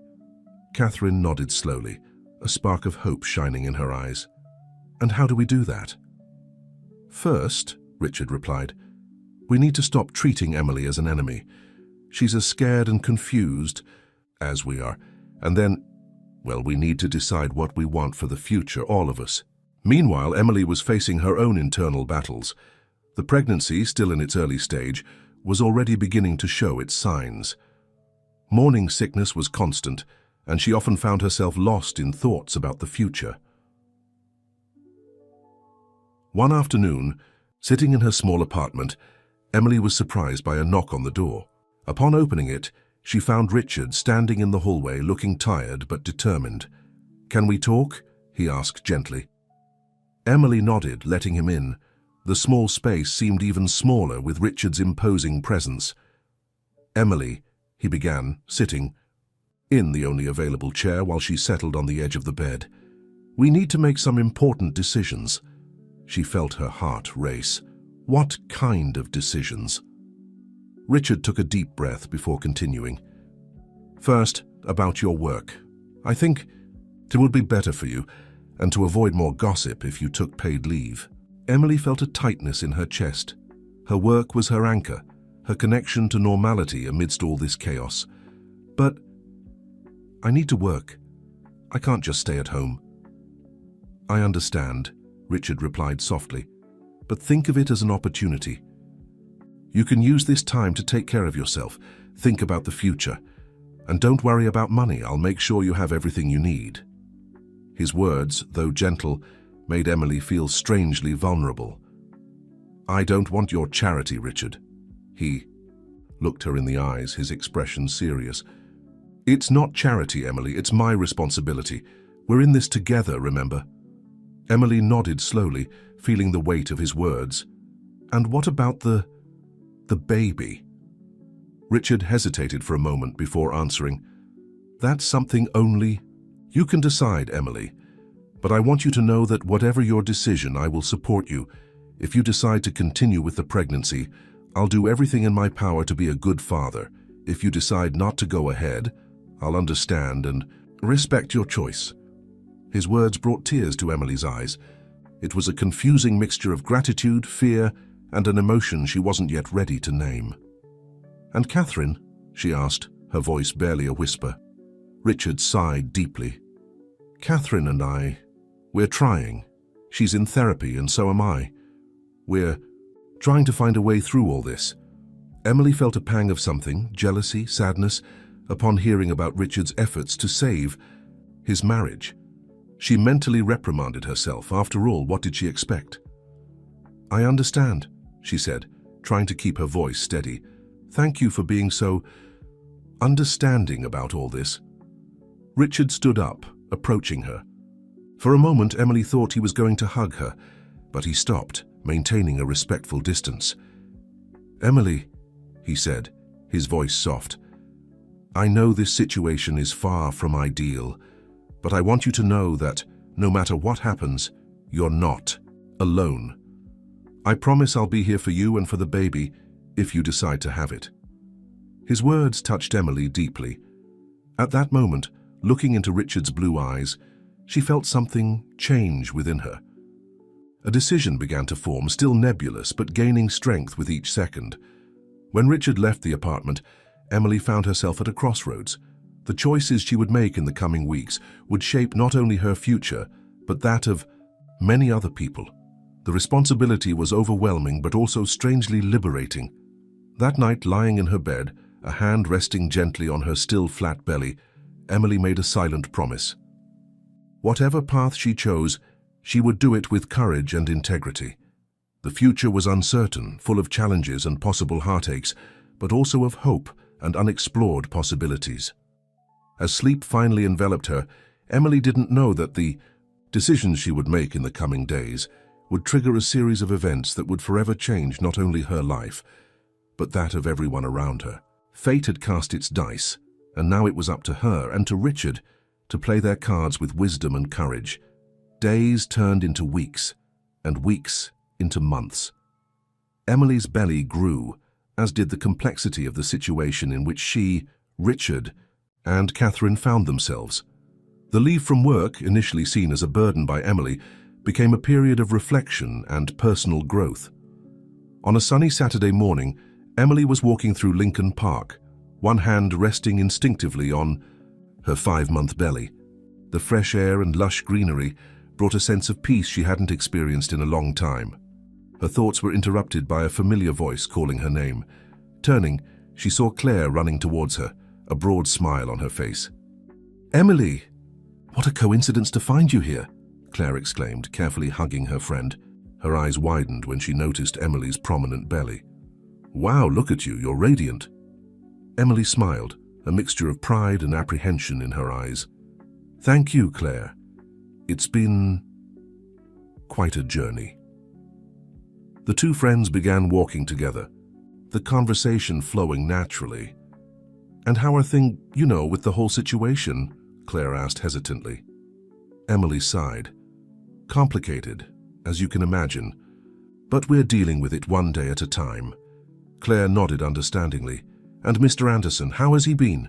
Catherine nodded slowly, a spark of hope shining in her eyes. "And how do we do that?" "First," Richard replied, "we need to stop treating Emily as an enemy. She's as scared and confused as we are. And then, well, we need to decide what we want for the future, all of us." Meanwhile, Emily was facing her own internal battles. The pregnancy, still in its early stage, was already beginning to show its signs. Morning sickness was constant, and she often found herself lost in thoughts about the future. One afternoon, sitting in her small apartment, Emily was surprised by a knock on the door. Upon opening it, she found Richard standing in the hallway looking tired but determined. "Can we talk?" he asked gently. Emily nodded, letting him in. The small space seemed even smaller with Richard's imposing presence. "Emily," he began, sitting in the only available chair while she settled on the edge of the bed. "We need to make some important decisions." She felt her heart race. What kind of decisions? Richard took a deep breath before continuing. "First, about your work. I think it would be better for you, and to avoid more gossip if you took paid leave." Emily felt a tightness in her chest. Her work was her anchor, her connection to normality amidst all this chaos. "But I need to work. I can't just stay at home." "I understand," Richard replied softly, "but think of it as an opportunity. You can use this time to take care of yourself, think about the future, and don't worry about money. I'll make sure you have everything you need." His words, though gentle, made Emily feel strangely vulnerable. "I don't want your charity, Richard." He looked her in the eyes, his expression serious. "It's not charity, Emily, it's my responsibility. We're in this together, remember?" Emily nodded slowly, feeling the weight of his words. "And what about the baby?" Richard hesitated for a moment before answering. "That's something only you can decide, Emily. But I want you to know that whatever your decision, I will support you. If you decide to continue with the pregnancy, I'll do everything in my power to be a good father. If you decide not to go ahead, I'll understand and respect your choice." His words brought tears to Emily's eyes. It was a confusing mixture of gratitude, fear, and an emotion she wasn't yet ready to name. "And Catherine?" she asked, her voice barely a whisper. Richard sighed deeply. "Catherine and we're trying. She's in therapy and so am I. We're trying to find a way through all this." Emily felt a pang of something, jealousy, sadness, upon hearing about Richard's efforts to save his marriage. She mentally reprimanded herself. After all, what did she expect? "I understand," she said, trying to keep her voice steady. "Thank you for being so understanding about all this." Richard stood up, approaching her. For a moment, Emily thought he was going to hug her, but he stopped, maintaining a respectful distance. "Emily," he said, his voice soft, "I know this situation is far from ideal, but I want you to know that no matter what happens, you're not alone. I promise I'll be here for you and for the baby if you decide to have it." His words touched Emily deeply. At that moment, looking into Richard's blue eyes, she felt something change within her. A decision began to form, still nebulous but gaining strength with each second. When Richard left the apartment, Emily found herself at a crossroads. The choices she would make in the coming weeks would shape not only her future, but that of many other people. The responsibility was overwhelming but also strangely liberating. That night, lying in her bed, a hand resting gently on her still flat belly, Emily made a silent promise. Whatever path she chose, she would do it with courage and integrity. The future was uncertain, full of challenges and possible heartaches, but also of hope and unexplored possibilities. As sleep finally enveloped her, Emily didn't know that the decisions she would make in the coming days would trigger a series of events that would forever change not only her life, but that of everyone around her. Fate had cast its dice, and now it was up to her and to Richard to play their cards with wisdom and courage. Days turned into weeks, and weeks into months. Emily's belly grew, as did the complexity of the situation in which she, Richard, and Catherine found themselves. The leave from work, initially seen as a burden by Emily, became a period of reflection and personal growth. On a sunny Saturday morning, Emily was walking through Lincoln Park, one hand resting instinctively on her 5-month belly. The fresh air and lush greenery brought a sense of peace she hadn't experienced in a long time. Her thoughts were interrupted by a familiar voice calling her name. Turning, she saw Claire running towards her, a broad smile on her face. "Emily! What a coincidence to find you here," Claire exclaimed, carefully hugging her friend. Her eyes widened when she noticed Emily's prominent belly. "Wow, look at you, you're radiant." Emily smiled, a mixture of pride and apprehension in her eyes. "Thank you, Claire. It's been quite a journey." The two friends began walking together, the conversation flowing naturally. "And how are things, with the whole situation?" Claire asked hesitantly. Emily sighed. "Complicated, as you can imagine, but we're dealing with it one day at a time." Claire nodded understandingly. "And Mr. Anderson, how has he been?"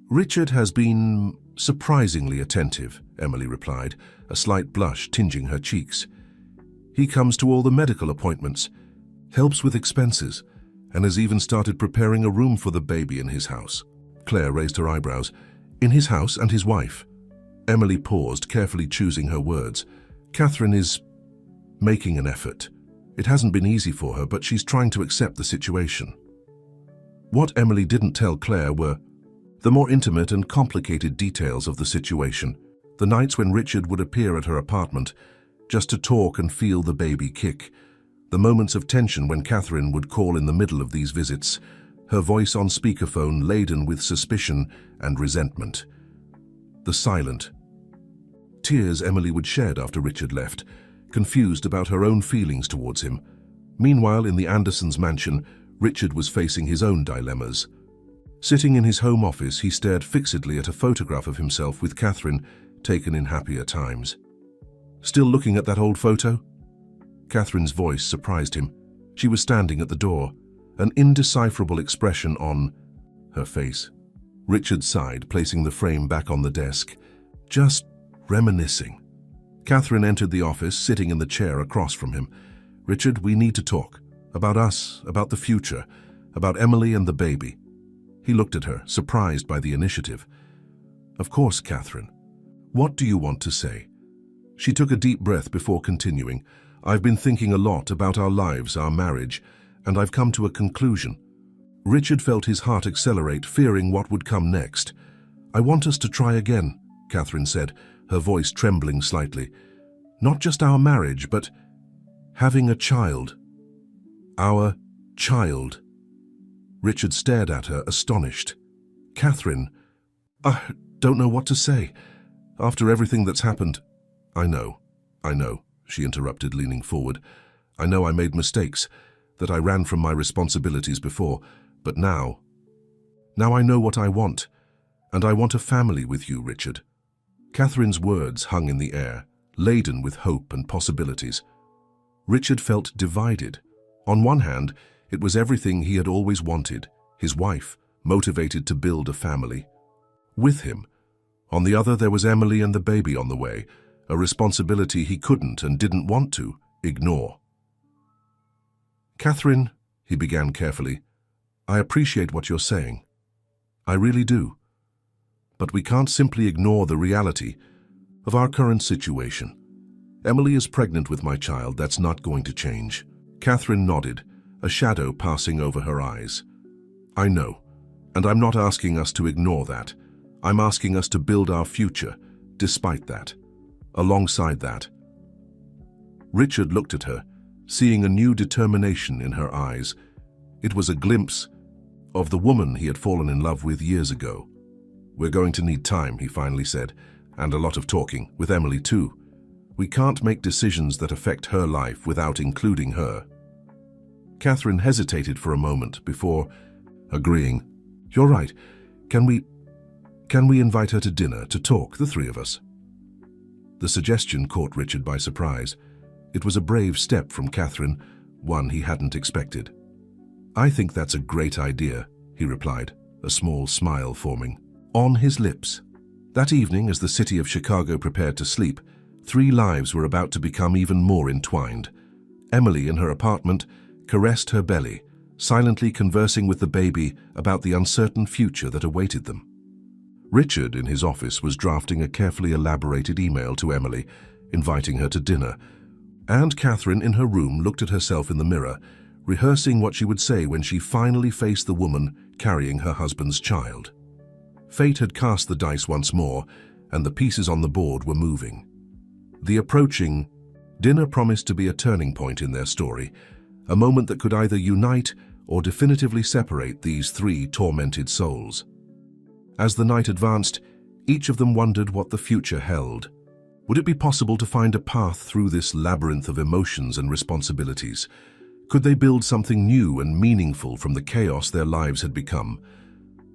"Richard has been surprisingly attentive," Emily replied, a slight blush tinging her cheeks. "He comes to all the medical appointments, helps with expenses, and has even started preparing a room for the baby in his house." Claire raised her eyebrows. "In his house and his wife?" Emily paused, carefully choosing her words. "Catherine is making an effort. It hasn't been easy for her, but she's trying to accept the situation." What Emily didn't tell Claire were the more intimate and complicated details of the situation. The nights when Richard would appear at her apartment, just to talk and feel the baby kick. The moments of tension when Catherine would call in the middle of these visits, her voice on speakerphone laden with suspicion and resentment. The silent tears Emily would shed after Richard left, confused about her own feelings towards him. Meanwhile, in the Andersons' mansion, Richard was facing his own dilemmas. Sitting in his home office, he stared fixedly at a photograph of himself with Catherine, taken in happier times. "Still looking at that old photo?" Catherine's voice surprised him. She was standing at the door, an indecipherable expression on her face. Richard sighed, placing the frame back on the desk. "Just reminiscing." Catherine entered the office, sitting in the chair across from him. "Richard, we need to talk. About us, about the future, about Emily and the baby." He looked at her, surprised by the initiative. "Of course, Catherine. What do you want to say?" She took a deep breath before continuing. "I've been thinking a lot about our lives, our marriage, and I've come to a conclusion." Richard felt his heart accelerate, fearing what would come next. "I want us to try again," Catherine said, her voice trembling slightly. "Not just our marriage, but having a child. Our child." Richard stared at her, astonished. "Catherine, I don't know what to say. After everything that's happened—" I know, she interrupted, leaning forward. "I know I made mistakes, that I ran from my responsibilities before, but now I know what I want, and I want a family with you, Richard." Catherine's words hung in the air, laden with hope and possibilities. Richard felt divided. On one hand, it was everything he had always wanted, his wife, motivated to build a family with him. On the other, there was Emily and the baby on the way, a responsibility he couldn't and didn't want to ignore. "Catherine," he began carefully, "I appreciate what you're saying. I really do. But we can't simply ignore the reality of our current situation. Emily is pregnant with my child. That's not going to change." Catherine nodded, a shadow passing over her eyes. "I know, and I'm not asking us to ignore that. I'm asking us to build our future, despite that, alongside that." Richard looked at her, seeing a new determination in her eyes. It was a glimpse of the woman he had fallen in love with years ago. "We're going to need time," he finally said, "and a lot of talking, with Emily too. We can't make decisions that affect her life without including her." Catherine hesitated for a moment before agreeing. "You're right. Can we Can we invite her to dinner to talk, the three of us? The suggestion caught Richard by surprise. It was a brave step from Catherine, one he hadn't expected. I think that's a great idea, he replied, a small smile forming on his lips. That evening, as the city of Chicago prepared to sleep, three lives were about to become even more entwined. Emily, in her apartment, caressed her belly, silently conversing with the baby about the uncertain future that awaited them. Richard, in his office, was drafting a carefully elaborated email to Emily, inviting her to dinner, and Catherine, in her room, looked at herself in the mirror, rehearsing what she would say when she finally faced the woman carrying her husband's child. Fate had cast the dice once more, and the pieces on the board were moving. The approaching dinner promised to be a turning point in their story, a moment that could either unite or definitively separate these three tormented souls. As the night advanced, each of them wondered what the future held. Would it be possible to find a path through this labyrinth of emotions and responsibilities? Could they build something new and meaningful from the chaos their lives had become?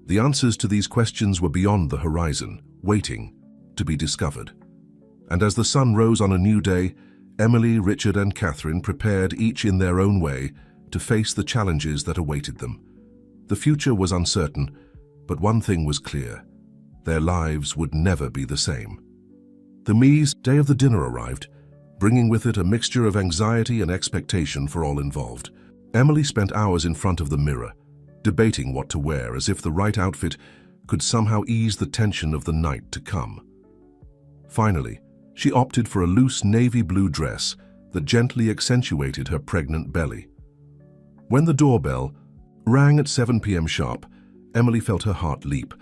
The answers to these questions were beyond the horizon, waiting to be discovered. And as the sun rose on a new day, Emily, Richard, and Catherine prepared, each in their own way, to face the challenges that awaited them. The future was uncertain, but one thing was clear: their lives would never be the same. The Mies day of the dinner arrived, bringing with it a mixture of anxiety and expectation for all involved. Emily spent hours in front of the mirror, debating what to wear, as if the right outfit could somehow ease the tension of the night to come. Finally, she opted for a loose navy blue dress that gently accentuated her pregnant belly. When the doorbell rang at 7 p.m. sharp, Emily felt her heart leap.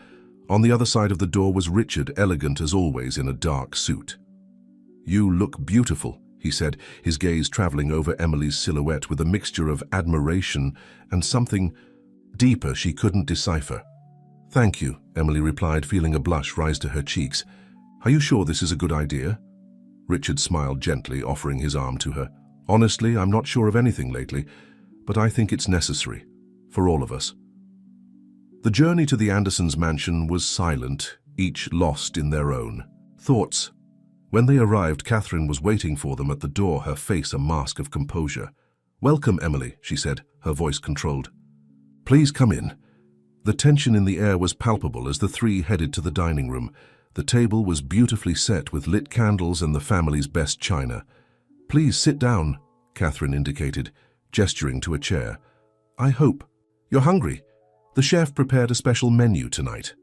On the other side of the door was Richard, elegant as always in a dark suit. "You look beautiful," he said, his gaze traveling over Emily's silhouette with a mixture of admiration and something deeper she couldn't decipher. "Thank you," Emily replied, feeling a blush rise to her cheeks. "Are you sure this is a good idea?" Richard smiled gently, offering his arm to her. "Honestly, I'm not sure of anything lately, but I think it's necessary, for all of us." The journey to the Andersons' mansion was silent, each lost in their own thoughts. When they arrived, Catherine was waiting for them at the door, her face a mask of composure. "Welcome, Emily," she said, her voice controlled. "Please come in." The tension in the air was palpable as the three headed to the dining room. The table was beautifully set with lit candles and the family's best china. "Please sit down," Catherine indicated, gesturing to a chair. "I hope you're hungry. The chef prepared a special menu tonight."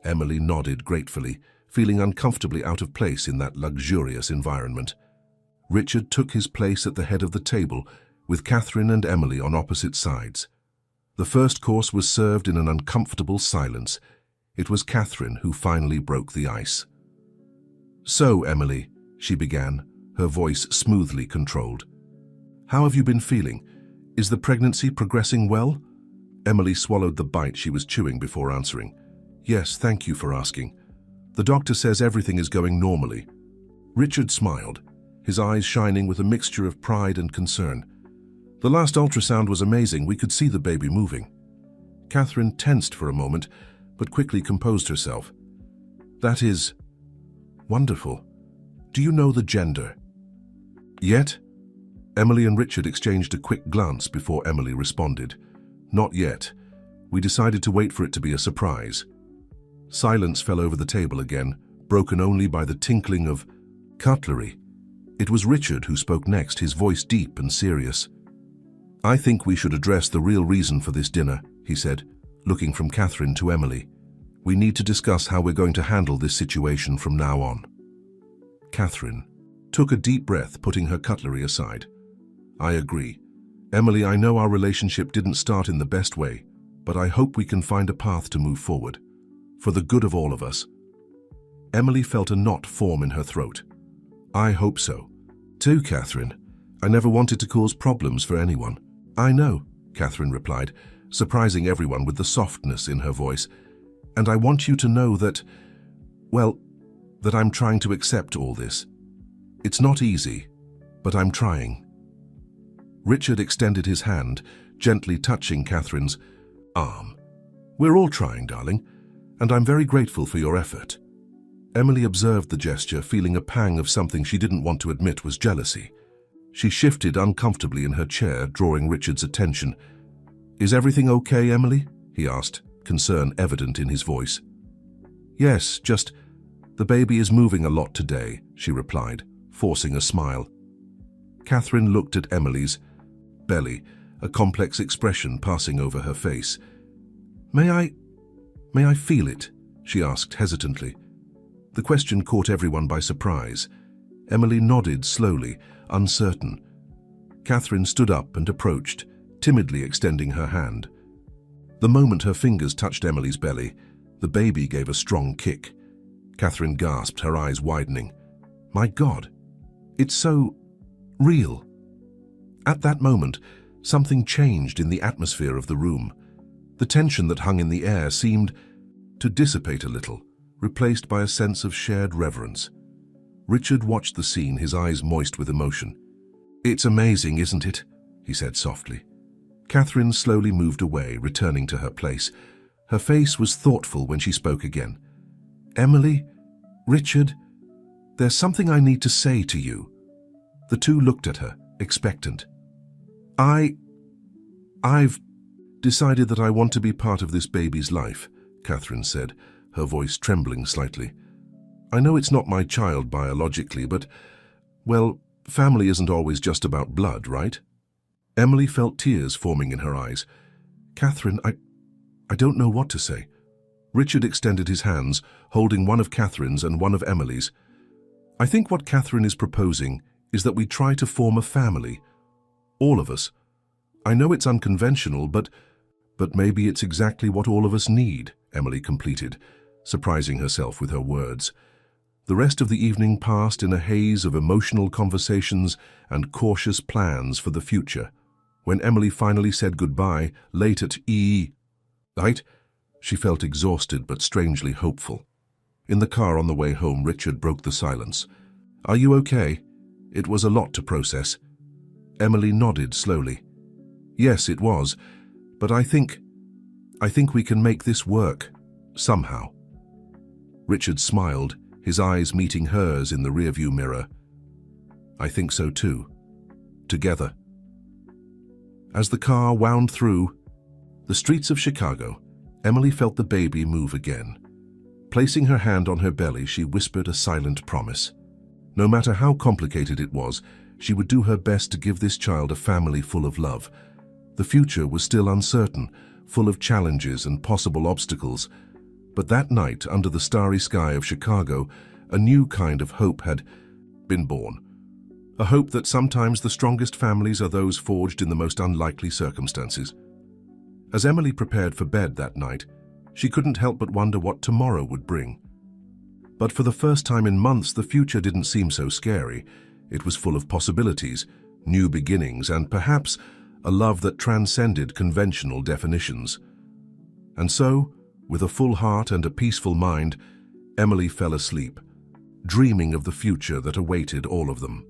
Emily nodded gratefully, feeling uncomfortably out of place in that luxurious environment. Richard took his place at the head of the table, with Catherine and Emily on opposite sides. The first course was served in an uncomfortable silence. It was Catherine who finally broke the ice. "So, Emily," she began, her voice smoothly controlled. "How have you been feeling? Is the pregnancy progressing well?" Emily swallowed the bite she was chewing before answering. "Yes, thank you for asking. The doctor says everything is going normally." Richard smiled, his eyes shining with a mixture of pride and concern. "The last ultrasound was amazing. We could see the baby moving." Catherine tensed for a moment, but quickly composed herself. "That is wonderful. Do you know the gender?" "Yet?" Emily and Richard exchanged a quick glance before Emily responded. "Not yet. We decided to wait for it to be a surprise." Silence fell over the table again, broken only by the tinkling of cutlery. It was Richard who spoke next, his voice deep and serious. "I think we should address the real reason for this dinner," he said, looking from Catherine to Emily. "We need to discuss how we're going to handle this situation from now on." Catherine took a deep breath, putting her cutlery aside. "I agree. Emily, I know our relationship didn't start in the best way, but I hope we can find a path to move forward, for the good of all of us." Emily felt a knot form in her throat. "I hope so. Too, Catherine. I never wanted to cause problems for anyone." "I know," Catherine replied, surprising everyone with the softness in her voice. "And I want you to know that, well, that I'm trying to accept all this. It's not easy, but I'm trying." Richard extended his hand, gently touching Catherine's arm. "We're all trying, darling, and I'm very grateful for your effort." Emily observed the gesture, feeling a pang of something she didn't want to admit was jealousy. She shifted uncomfortably in her chair, drawing Richard's attention. "Is everything okay, Emily?" he asked, concern evident in his voice. "Yes, just the baby is moving a lot today," she replied, forcing a smile. Catherine looked at Emily's belly, a complex expression passing over her face. May I feel it?" she asked hesitantly. The question caught everyone by surprise. Emily nodded slowly, uncertain. Catherine stood up and approached, timidly extending her hand. The moment her fingers touched Emily's belly, the baby gave a strong kick. Catherine gasped, her eyes widening. "My God, it's so real." At that moment, something changed in the atmosphere of the room. The tension that hung in the air seemed to dissipate a little, replaced by a sense of shared reverence. Richard watched the scene, his eyes moist with emotion. "It's amazing, isn't it?" he said softly. Catherine slowly moved away, returning to her place. Her face was thoughtful when she spoke again. "Emily, Richard, there's something I need to say to you." The two looked at her, expectant. I've decided that I want to be part of this baby's life," Catherine said, her voice trembling slightly. "I know it's not my child biologically, but, well, family isn't always just about blood, right?" Emily felt tears forming in her eyes. "Catherine, I don't know what to say." Richard extended his hands, holding one of Catherine's and one of Emily's. "I think what Catherine is proposing is that we try to form a family. All of us. I know it's unconventional, but maybe it's exactly what all of us need," Emily completed, surprising herself with her words. The rest of the evening passed in a haze of emotional conversations and cautious plans for the future. When Emily finally said goodbye, late at night, she felt exhausted but strangely hopeful. In the car on the way home, Richard broke the silence. "Are you okay? It was a lot to process." Emily nodded slowly. "Yes, it was, but I think we can make this work, somehow." Richard smiled, his eyes meeting hers in the rearview mirror. "I think so too. Together." As the car wound through the streets of Chicago, Emily felt the baby move again. Placing her hand on her belly, she whispered a silent promise. No matter how complicated it was, she would do her best to give this child a family full of love. The future was still uncertain, full of challenges and possible obstacles. But that night, under the starry sky of Chicago, a new kind of hope had been born. A hope that sometimes the strongest families are those forged in the most unlikely circumstances. As Emily prepared for bed that night, she couldn't help but wonder what tomorrow would bring. But for the first time in months, the future didn't seem so scary. It was full of possibilities, new beginnings, and perhaps a love that transcended conventional definitions. And so, with a full heart and a peaceful mind, Emily fell asleep, dreaming of the future that awaited all of them.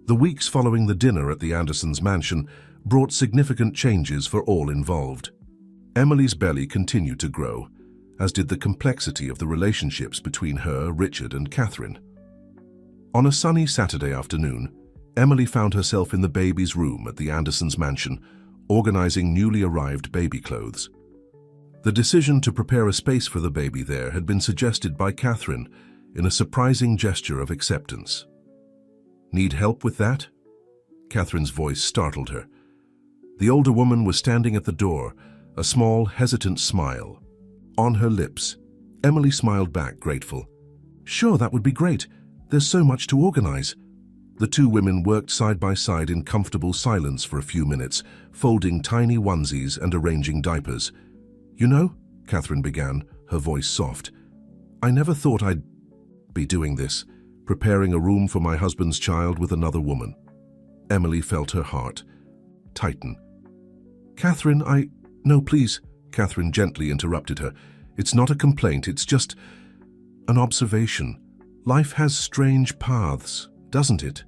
The weeks following the dinner at the Andersons' mansion brought significant changes for all involved. Emily's belly continued to grow, as did the complexity of the relationships between her, Richard, and Catherine. On a sunny Saturday afternoon, Emily found herself in the baby's room at the Andersons' mansion, organizing newly arrived baby clothes. The decision to prepare a space for the baby there had been suggested by Catherine in a surprising gesture of acceptance. "Need help with that?" Catherine's voice startled her. The older woman was standing at the door, a small, hesitant smile on her lips. Emily smiled back, grateful. "Sure, that would be great. There's so much to organize." The two women worked side by side in comfortable silence for a few minutes, folding tiny onesies and arranging diapers. "You know," Catherine began, her voice soft, "I never thought I'd be doing this, preparing a room for my husband's child with another woman." Emily felt her heart tighten. "Catherine, No, please," Catherine gently interrupted her. "It's not a complaint, it's just an observation. Life has strange paths, doesn't it?"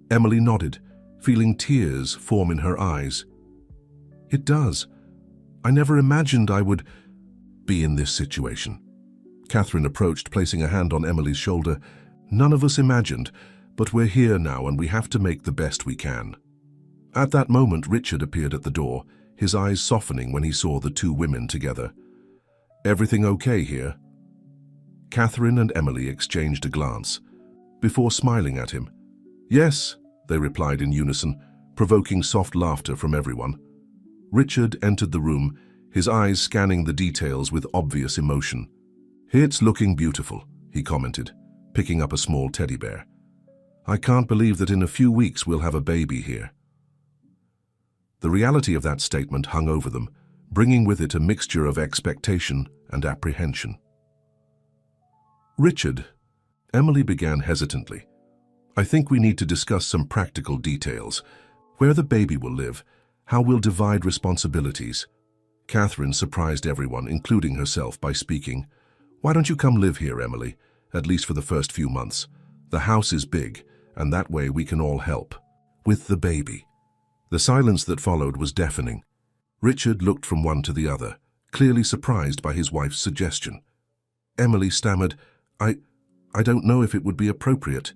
Emily nodded, feeling tears form in her eyes. "It does. I never imagined I would be in this situation." Catherine approached, placing a hand on Emily's shoulder. "None of us imagined, but we're here now and we have to make the best we can." At that moment, Richard appeared at the door, his eyes softening when he saw the two women together. "Everything okay here?" Catherine and Emily exchanged a glance, before smiling at him. "Yes," they replied in unison, provoking soft laughter from everyone. Richard entered the room, his eyes scanning the details with obvious emotion. "It's looking beautiful," he commented, picking up a small teddy bear. "I can't believe that in a few weeks we'll have a baby here." The reality of that statement hung over them, bringing with it a mixture of expectation and apprehension. "Richard," Emily began hesitantly, "I think we need to discuss some practical details. Where the baby will live, how we'll divide responsibilities." Catherine surprised everyone, including herself, by speaking. "Why don't you come live here, Emily, at least for the first few months? The house is big, and that way we can all help. With the baby." The silence that followed was deafening. Richard looked from one to the other, clearly surprised by his wife's suggestion. Emily stammered, I don't know if it would be appropriate."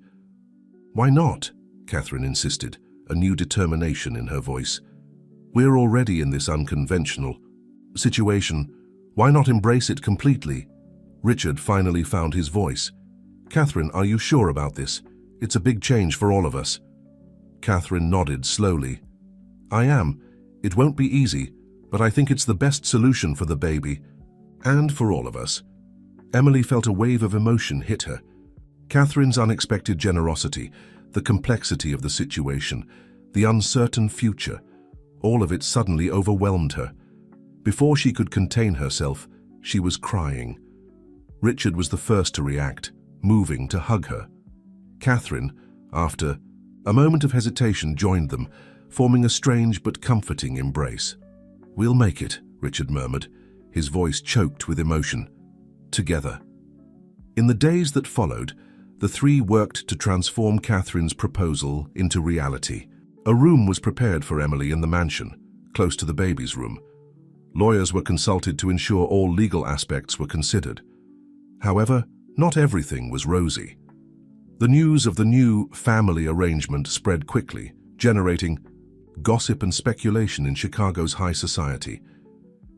"Why not?" Catherine insisted, a new determination in her voice. "We're already in this unconventional situation. Why not embrace it completely?" Richard finally found his voice. "Catherine, are you sure about this? It's a big change for all of us." Catherine nodded slowly. "I am. It won't be easy, but I think it's the best solution for the baby, and for all of us." Emily felt a wave of emotion hit her. Catherine's unexpected generosity, the complexity of the situation, the uncertain future, all of it suddenly overwhelmed her. Before she could contain herself, she was crying. Richard was the first to react, moving to hug her. Catherine, after a moment of hesitation, joined them, forming a strange but comforting embrace. "We'll make it," Richard murmured, his voice choked with emotion. "Together." In the days that followed, the three worked to transform Catherine's proposal into reality. A room was prepared for Emily in the mansion, close to the baby's room. Lawyers were consulted to ensure all legal aspects were considered. However, not everything was rosy. The news of the new family arrangement spread quickly, generating gossip and speculation in Chicago's high society.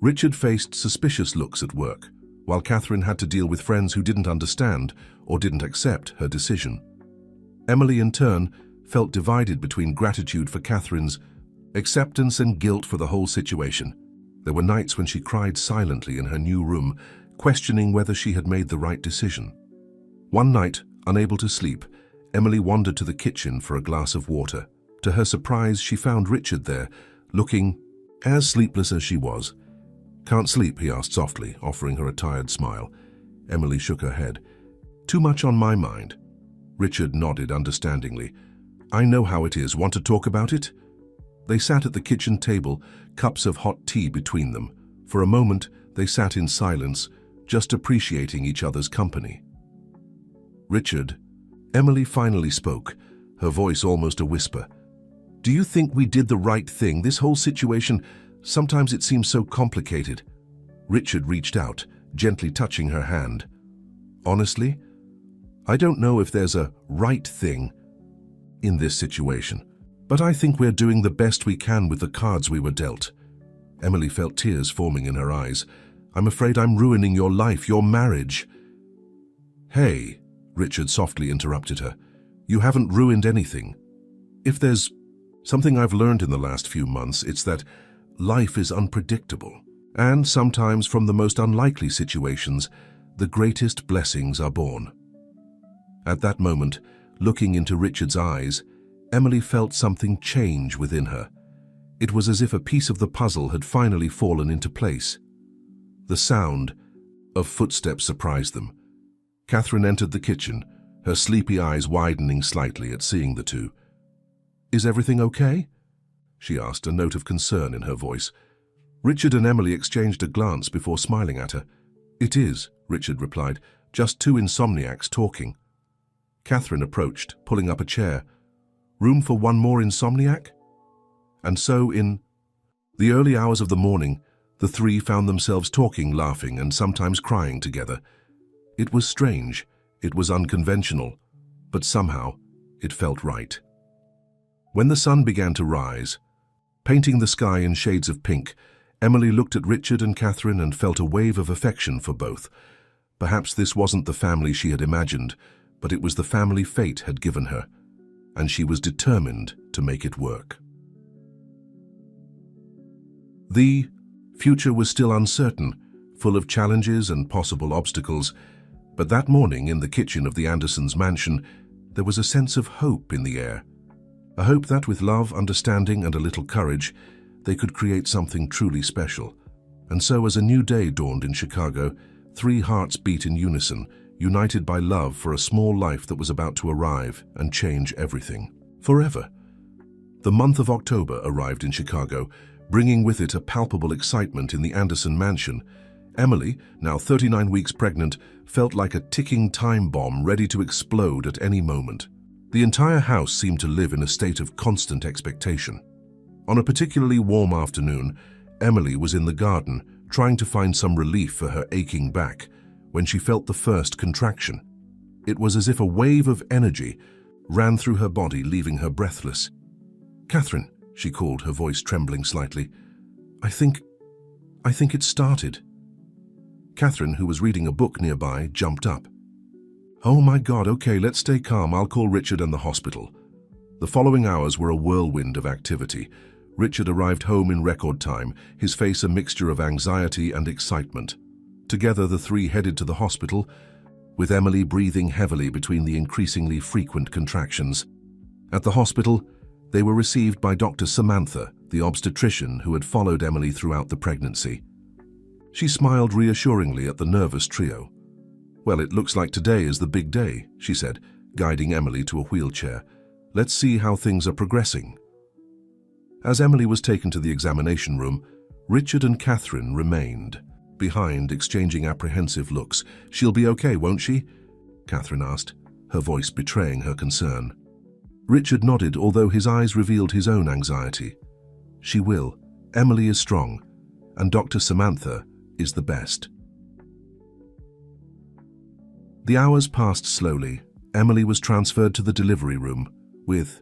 Richard faced suspicious looks at work, while Catherine had to deal with friends who didn't understand or didn't accept her decision. Emily, in turn, felt divided between gratitude for Catherine's acceptance and guilt for the whole situation. There were nights when she cried silently in her new room, questioning whether she had made the right decision. One night, unable to sleep, Emily wandered to the kitchen for a glass of water. To her surprise, she found Richard there, looking as sleepless as she was. "Can't sleep?" he asked softly, offering her a tired smile. Emily shook her head. "Too much on my mind." Richard nodded understandingly. "I know how it is. Want to talk about it?" They sat at the kitchen table, cups of hot tea between them. For a moment, they sat in silence, just appreciating each other's company. "Richard," Emily finally spoke, her voice almost a whisper. "Do you think we did the right thing? This whole situation, sometimes it seems so complicated." Richard reached out, gently touching her hand. "Honestly, I don't know if there's a right thing in this situation, but I think we're doing the best we can with the cards we were dealt." Emily felt tears forming in her eyes. "I'm afraid I'm ruining your life, your marriage." "Hey," Richard softly interrupted her. "You haven't ruined anything. If there's something I've learned in the last few months, it's that life is unpredictable. And sometimes from the most unlikely situations, the greatest blessings are born." At that moment, looking into Richard's eyes, Emily felt something change within her. It was as if a piece of the puzzle had finally fallen into place. The sound of footsteps surprised them. Catherine entered the kitchen, her sleepy eyes widening slightly at seeing the two. "Is everything okay?" she asked, a note of concern in her voice. Richard and Emily exchanged a glance before smiling at her. "It is," Richard replied, "just two insomniacs talking." Catherine approached, pulling up a chair. "Room for one more insomniac?" And so, in the early hours of the morning, the three found themselves talking, laughing, and sometimes crying together. It was strange, it was unconventional, but somehow it felt right. When the sun began to rise, painting the sky in shades of pink, Emily looked at Richard and Catherine and felt a wave of affection for both. Perhaps this wasn't the family she had imagined, but it was the family fate had given her, and she was determined to make it work. The future was still uncertain, full of challenges and possible obstacles, but that morning in the kitchen of the Andersons' mansion, there was a sense of hope in the air. A hope that with love, understanding, and a little courage, they could create something truly special. And so as a new day dawned in Chicago, 3 hearts beat in unison, united by love for a small life that was about to arrive and change everything. Forever. The month of October arrived in Chicago, bringing with it a palpable excitement in the Anderson mansion. Emily, now 39 weeks pregnant, felt like a ticking time bomb ready to explode at any moment. The entire house seemed to live in a state of constant expectation. On a particularly warm afternoon, Emily was in the garden, trying to find some relief for her aching back, when she felt the first contraction. It was as if a wave of energy ran through her body, leaving her breathless. "Catherine," she called, her voice trembling slightly. I think it started." Catherine, who was reading a book nearby, jumped up. "Oh my God, okay, let's stay calm. I'll call Richard and the hospital." The following hours were a whirlwind of activity. Richard arrived home in record time, his face a mixture of anxiety and excitement. Together, the 3 headed to the hospital, with Emily breathing heavily between the increasingly frequent contractions. At the hospital, they were received by Dr. Samantha, the obstetrician who had followed Emily throughout the pregnancy. She smiled reassuringly at the nervous trio. "Well, it looks like today is the big day," she said, guiding Emily to a wheelchair. "Let's see how things are progressing." As Emily was taken to the examination room, Richard and Catherine remained behind, exchanging apprehensive looks. "She'll be okay, won't she?" Catherine asked, her voice betraying her concern. Richard nodded, although his eyes revealed his own anxiety. "She will. Emily is strong, and Dr. Samantha is the best." The hours passed slowly. Emily was transferred to the delivery room, with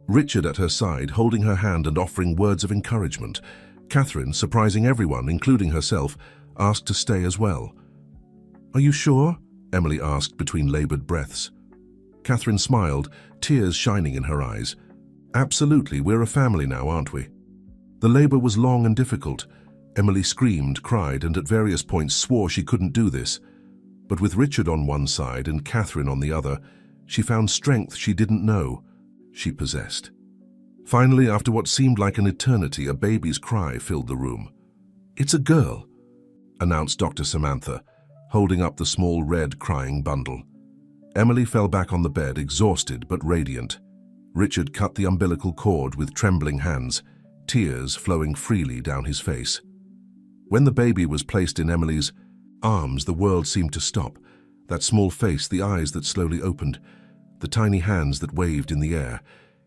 Richard at her side, holding her hand and offering words of encouragement. Catherine, surprising everyone, including herself, asked to stay as well. "Are you sure?" Emily asked between labored breaths. Catherine smiled, tears shining in her eyes. "Absolutely, we're a family now, aren't we?" The labor was long and difficult. Emily screamed, cried, and at various points swore she couldn't do this. But with Richard on one side and Catherine on the other, she found strength she didn't know she possessed. Finally, after what seemed like an eternity, a baby's cry filled the room. "It's a girl," announced Dr. Samantha, holding up the small red crying bundle. Emily fell back on the bed, exhausted but radiant. Richard cut the umbilical cord with trembling hands, tears flowing freely down his face. When the baby was placed in Emily's arms, the world seemed to stop. That small face, the eyes that slowly opened, the tiny hands that waved in the air.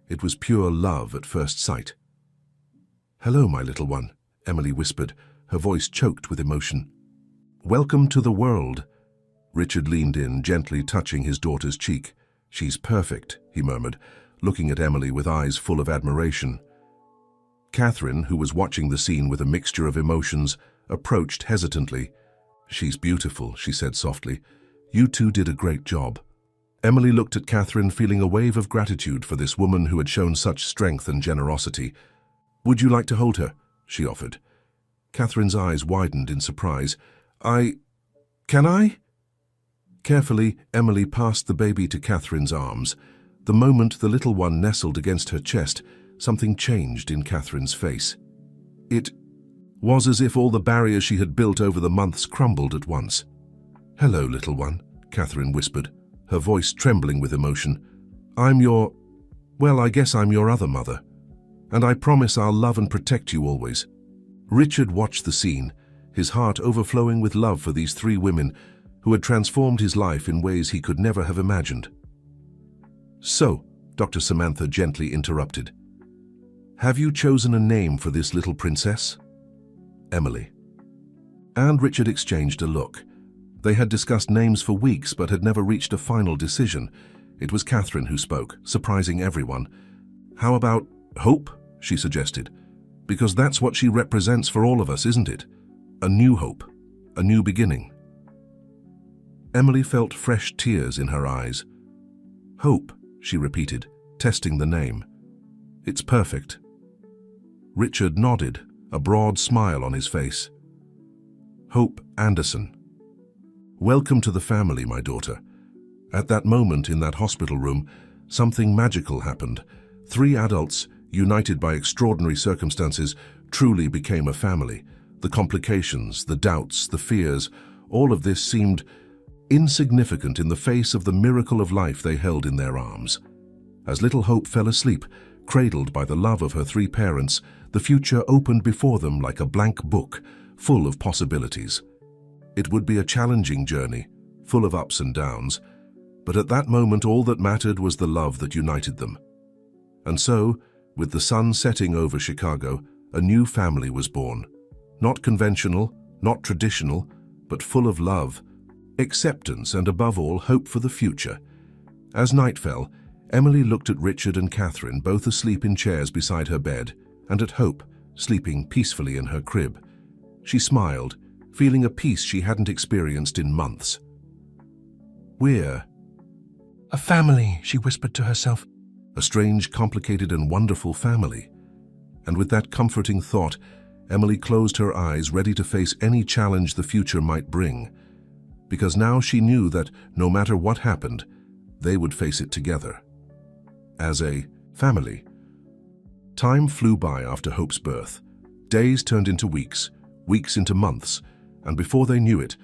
It was pure love at first sight. "Hello, my little one," Emily whispered, her voice choked with emotion. "Welcome to the world." Richard leaned in, gently touching his daughter's cheek. "She's perfect," he murmured, looking at Emily with eyes full of admiration. Catherine, who was watching the scene with a mixture of emotions, approached hesitantly. "She's beautiful," she said softly. "You two did a great job." Emily looked at Catherine, feeling a wave of gratitude for this woman who had shown such strength and generosity. "Would you like to hold her?" she offered. Catherine's eyes widened in surprise. Can I?" Carefully, Emily passed the baby to Catherine's arms. The moment the little one nestled against her chest, something changed in Catherine's face. It was as if all the barriers she had built over the months crumbled at once. "Hello, little one," Catherine whispered, her voice trembling with emotion. I guess I'm your other mother. And I promise I'll love and protect you always." Richard watched the scene, his heart overflowing with love for these 3 women who had transformed his life in ways he could never have imagined. "So," Dr. Samantha gently interrupted, "have you chosen a name for this little princess?" "Emily." And Richard exchanged a look. They had discussed names for weeks but had never reached a final decision. It was Catherine who spoke, surprising everyone. "How about hope?" she suggested. "Because that's what she represents for all of us, isn't it? A new hope, a new beginning." Emily felt fresh tears in her eyes. "Hope," she repeated, testing the name. "It's perfect." Richard nodded, a broad smile on his face. "Hope Anderson. Welcome to the family, my daughter." At that moment in that hospital room, something magical happened. 3 adults, united by extraordinary circumstances, truly became a family. The complications, the doubts, the fears, all of this seemed insignificant in the face of the miracle of life they held in their arms. As little Hope fell asleep, cradled by the love of her 3 parents, the future opened before them like a blank book, full of possibilities. It would be a challenging journey, full of ups and downs, but at that moment all that mattered was the love that united them. And so, with the sun setting over Chicago, a new family was born. Not conventional, not traditional, but full of love, acceptance, and above all, hope for the future. As night fell, Emily looked at Richard and Catherine, both asleep in chairs beside her bed, and at Hope, sleeping peacefully in her crib. She smiled, feeling a peace she hadn't experienced in months. "We're a family," she whispered to herself. A strange, complicated, and wonderful family. And with that comforting thought, Emily closed her eyes, ready to face any challenge the future might bring. Because now she knew that, no matter what happened, they would face it together. As a family. Time flew by after Hope's birth. Days turned into weeks, weeks into months, and before they knew it,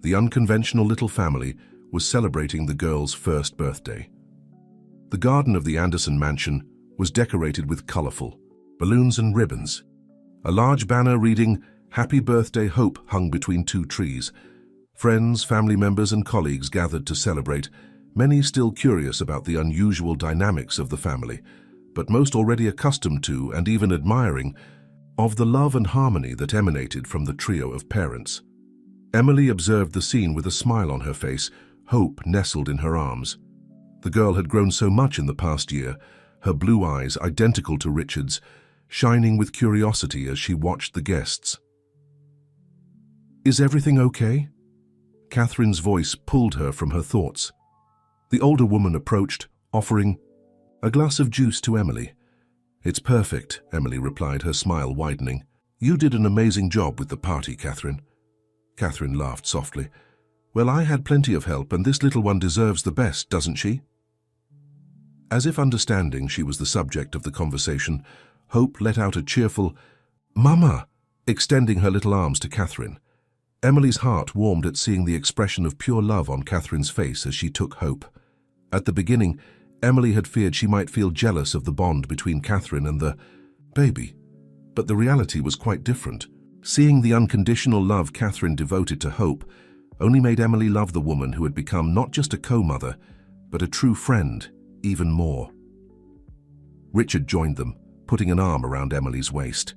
the unconventional little family was celebrating the girl's first birthday. The garden of the Anderson mansion was decorated with colorful balloons and ribbons. A large banner reading, "Happy Birthday Hope," hung between 2 trees. Friends, family members, and colleagues gathered to celebrate, many still curious about the unusual dynamics of the family, but most already accustomed to and even admiring of the love and harmony that emanated from the trio of parents. Emily observed the scene with a smile on her face, Hope nestled in her arms. The girl had grown so much in the past year, her blue eyes, identical to Richard's, shining with curiosity as she watched the guests. "Is everything okay?" Catherine's voice pulled her from her thoughts. The older woman approached, offering a glass of juice to Emily. "It's perfect," Emily replied, her smile widening. "You did an amazing job with the party, Catherine." Catherine laughed softly. "Well, I had plenty of help, and this little one deserves the best, doesn't she?" As if understanding she was the subject of the conversation, Hope let out a cheerful, "Mama," extending her little arms to Catherine. Emily's heart warmed at seeing the expression of pure love on Catherine's face as she took Hope. At the beginning, Emily had feared she might feel jealous of the bond between Catherine and the baby. But the reality was quite different. Seeing the unconditional love Catherine devoted to Hope only made Emily love the woman who had become not just a co-mother, but a true friend, even more. Richard joined them, putting an arm around Emily's waist.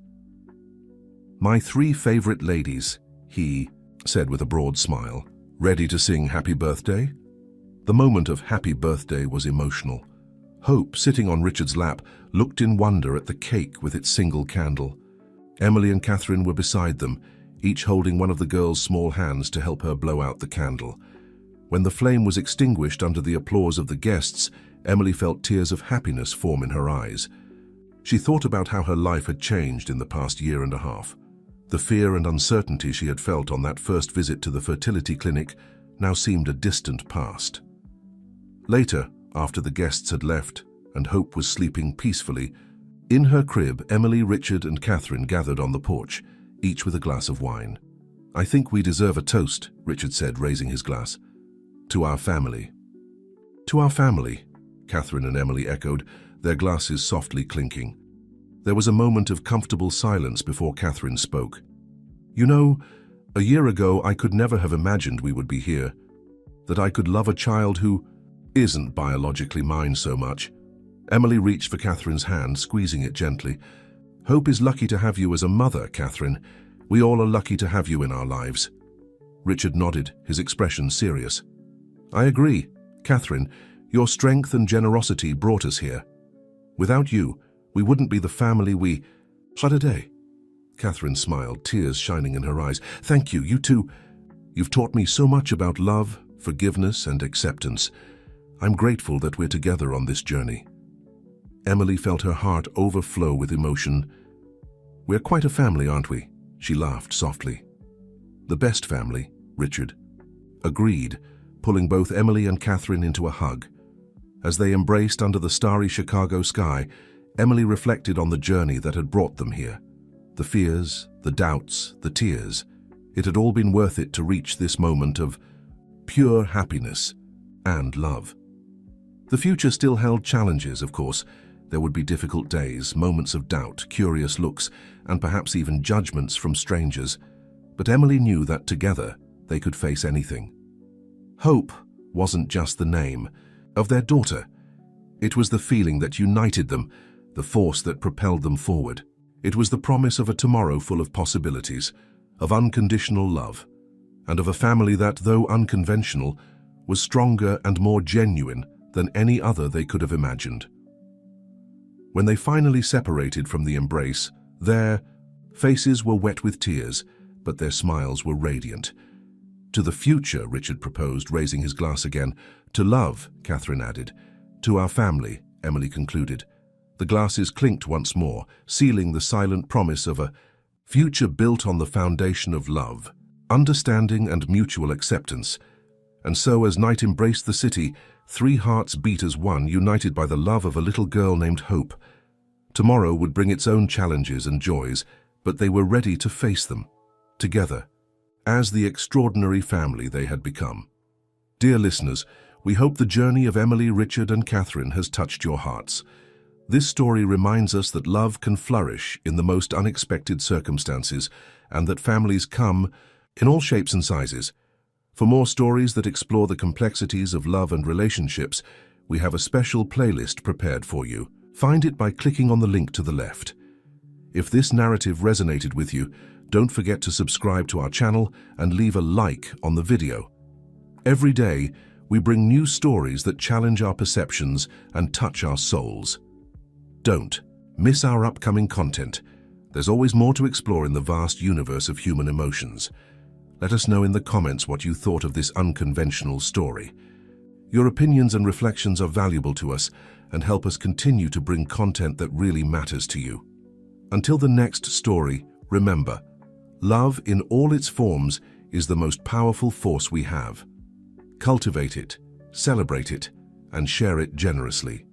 "My 3 favorite ladies," he said with a broad smile. "Ready to sing Happy Birthday?" The moment of Happy Birthday was emotional. Hope, sitting on Richard's lap, looked in wonder at the cake with its single candle. Emily and Catherine were beside them, each holding one of the girl's small hands to help her blow out the candle. When the flame was extinguished under the applause of the guests, Emily felt tears of happiness form in her eyes. She thought about how her life had changed in the past year and a half. The fear and uncertainty she had felt on that first visit to the fertility clinic now seemed a distant past. Later, after the guests had left and Hope was sleeping peacefully, in her crib, Emily, Richard, and Catherine gathered on the porch, each with a glass of wine. "I think we deserve a toast," Richard said, raising his glass. "To our family." "To our family," Catherine and Emily echoed, their glasses softly clinking. There was a moment of comfortable silence before Catherine spoke. "You know, a year ago I could never have imagined we would be here, that I could love a child who isn't biologically mine so much." Emily reached for Catherine's hand, squeezing it gently. "Hope is lucky to have you as a mother, Catherine. We all are lucky to have you in our lives." Richard nodded, his expression serious. I agree. Catherine, your strength and generosity brought us here. Without you, we wouldn't be the family we... Day. Catherine smiled, tears shining in her eyes. Thank you, you too. You've taught me so much about love, forgiveness, and acceptance. I'm grateful that we're together on this journey. Emily felt her heart overflow with emotion. We're quite a family, aren't we? She laughed softly. The best family, Richard agreed, pulling both Emily and Catherine into a hug. As they embraced under the starry Chicago sky, Emily reflected on the journey that had brought them here. The fears, the doubts, the tears. It had all been worth it to reach this moment of pure happiness and love. The future still held challenges, of course. There would be difficult days, moments of doubt, curious looks, and perhaps even judgments from strangers. But Emily knew that together they could face anything. Hope wasn't just the name of their daughter. It was the feeling that united them, the force that propelled them forward. It was the promise of a tomorrow full of possibilities, of unconditional love, and of a family that, though unconventional, was stronger and more genuine than any other they could have imagined. When they finally separated from the embrace, their faces were wet with tears, but their smiles were radiant. To the future, Richard proposed, raising his glass again. To love, Catherine added. To our family, Emily concluded. The glasses clinked once more, sealing the silent promise of a future built on the foundation of love, understanding and mutual acceptance. And so, as night embraced the city, three hearts beat as one, united by the love of a little girl named Hope. Tomorrow would bring its own challenges and joys, but they were ready to face them, together, as the extraordinary family they had become. Dear listeners, we hope the journey of Emily, Richard, and Catherine has touched your hearts. This story reminds us that love can flourish in the most unexpected circumstances, and that families come in all shapes and sizes. For more stories that explore the complexities of love and relationships, we have a special playlist prepared for you. Find it by clicking on the link to the left. If this narrative resonated with you, don't forget to subscribe to our channel and leave a like on the video. Every day, we bring new stories that challenge our perceptions and touch our souls. Don't miss our upcoming content. There's always more to explore in the vast universe of human emotions. Let us know in the comments what you thought of this unconventional story. Your opinions and reflections are valuable to us and help us continue to bring content that really matters to you. Until the next story, remember, love in all its forms is the most powerful force we have. Cultivate it, celebrate it, and share it generously.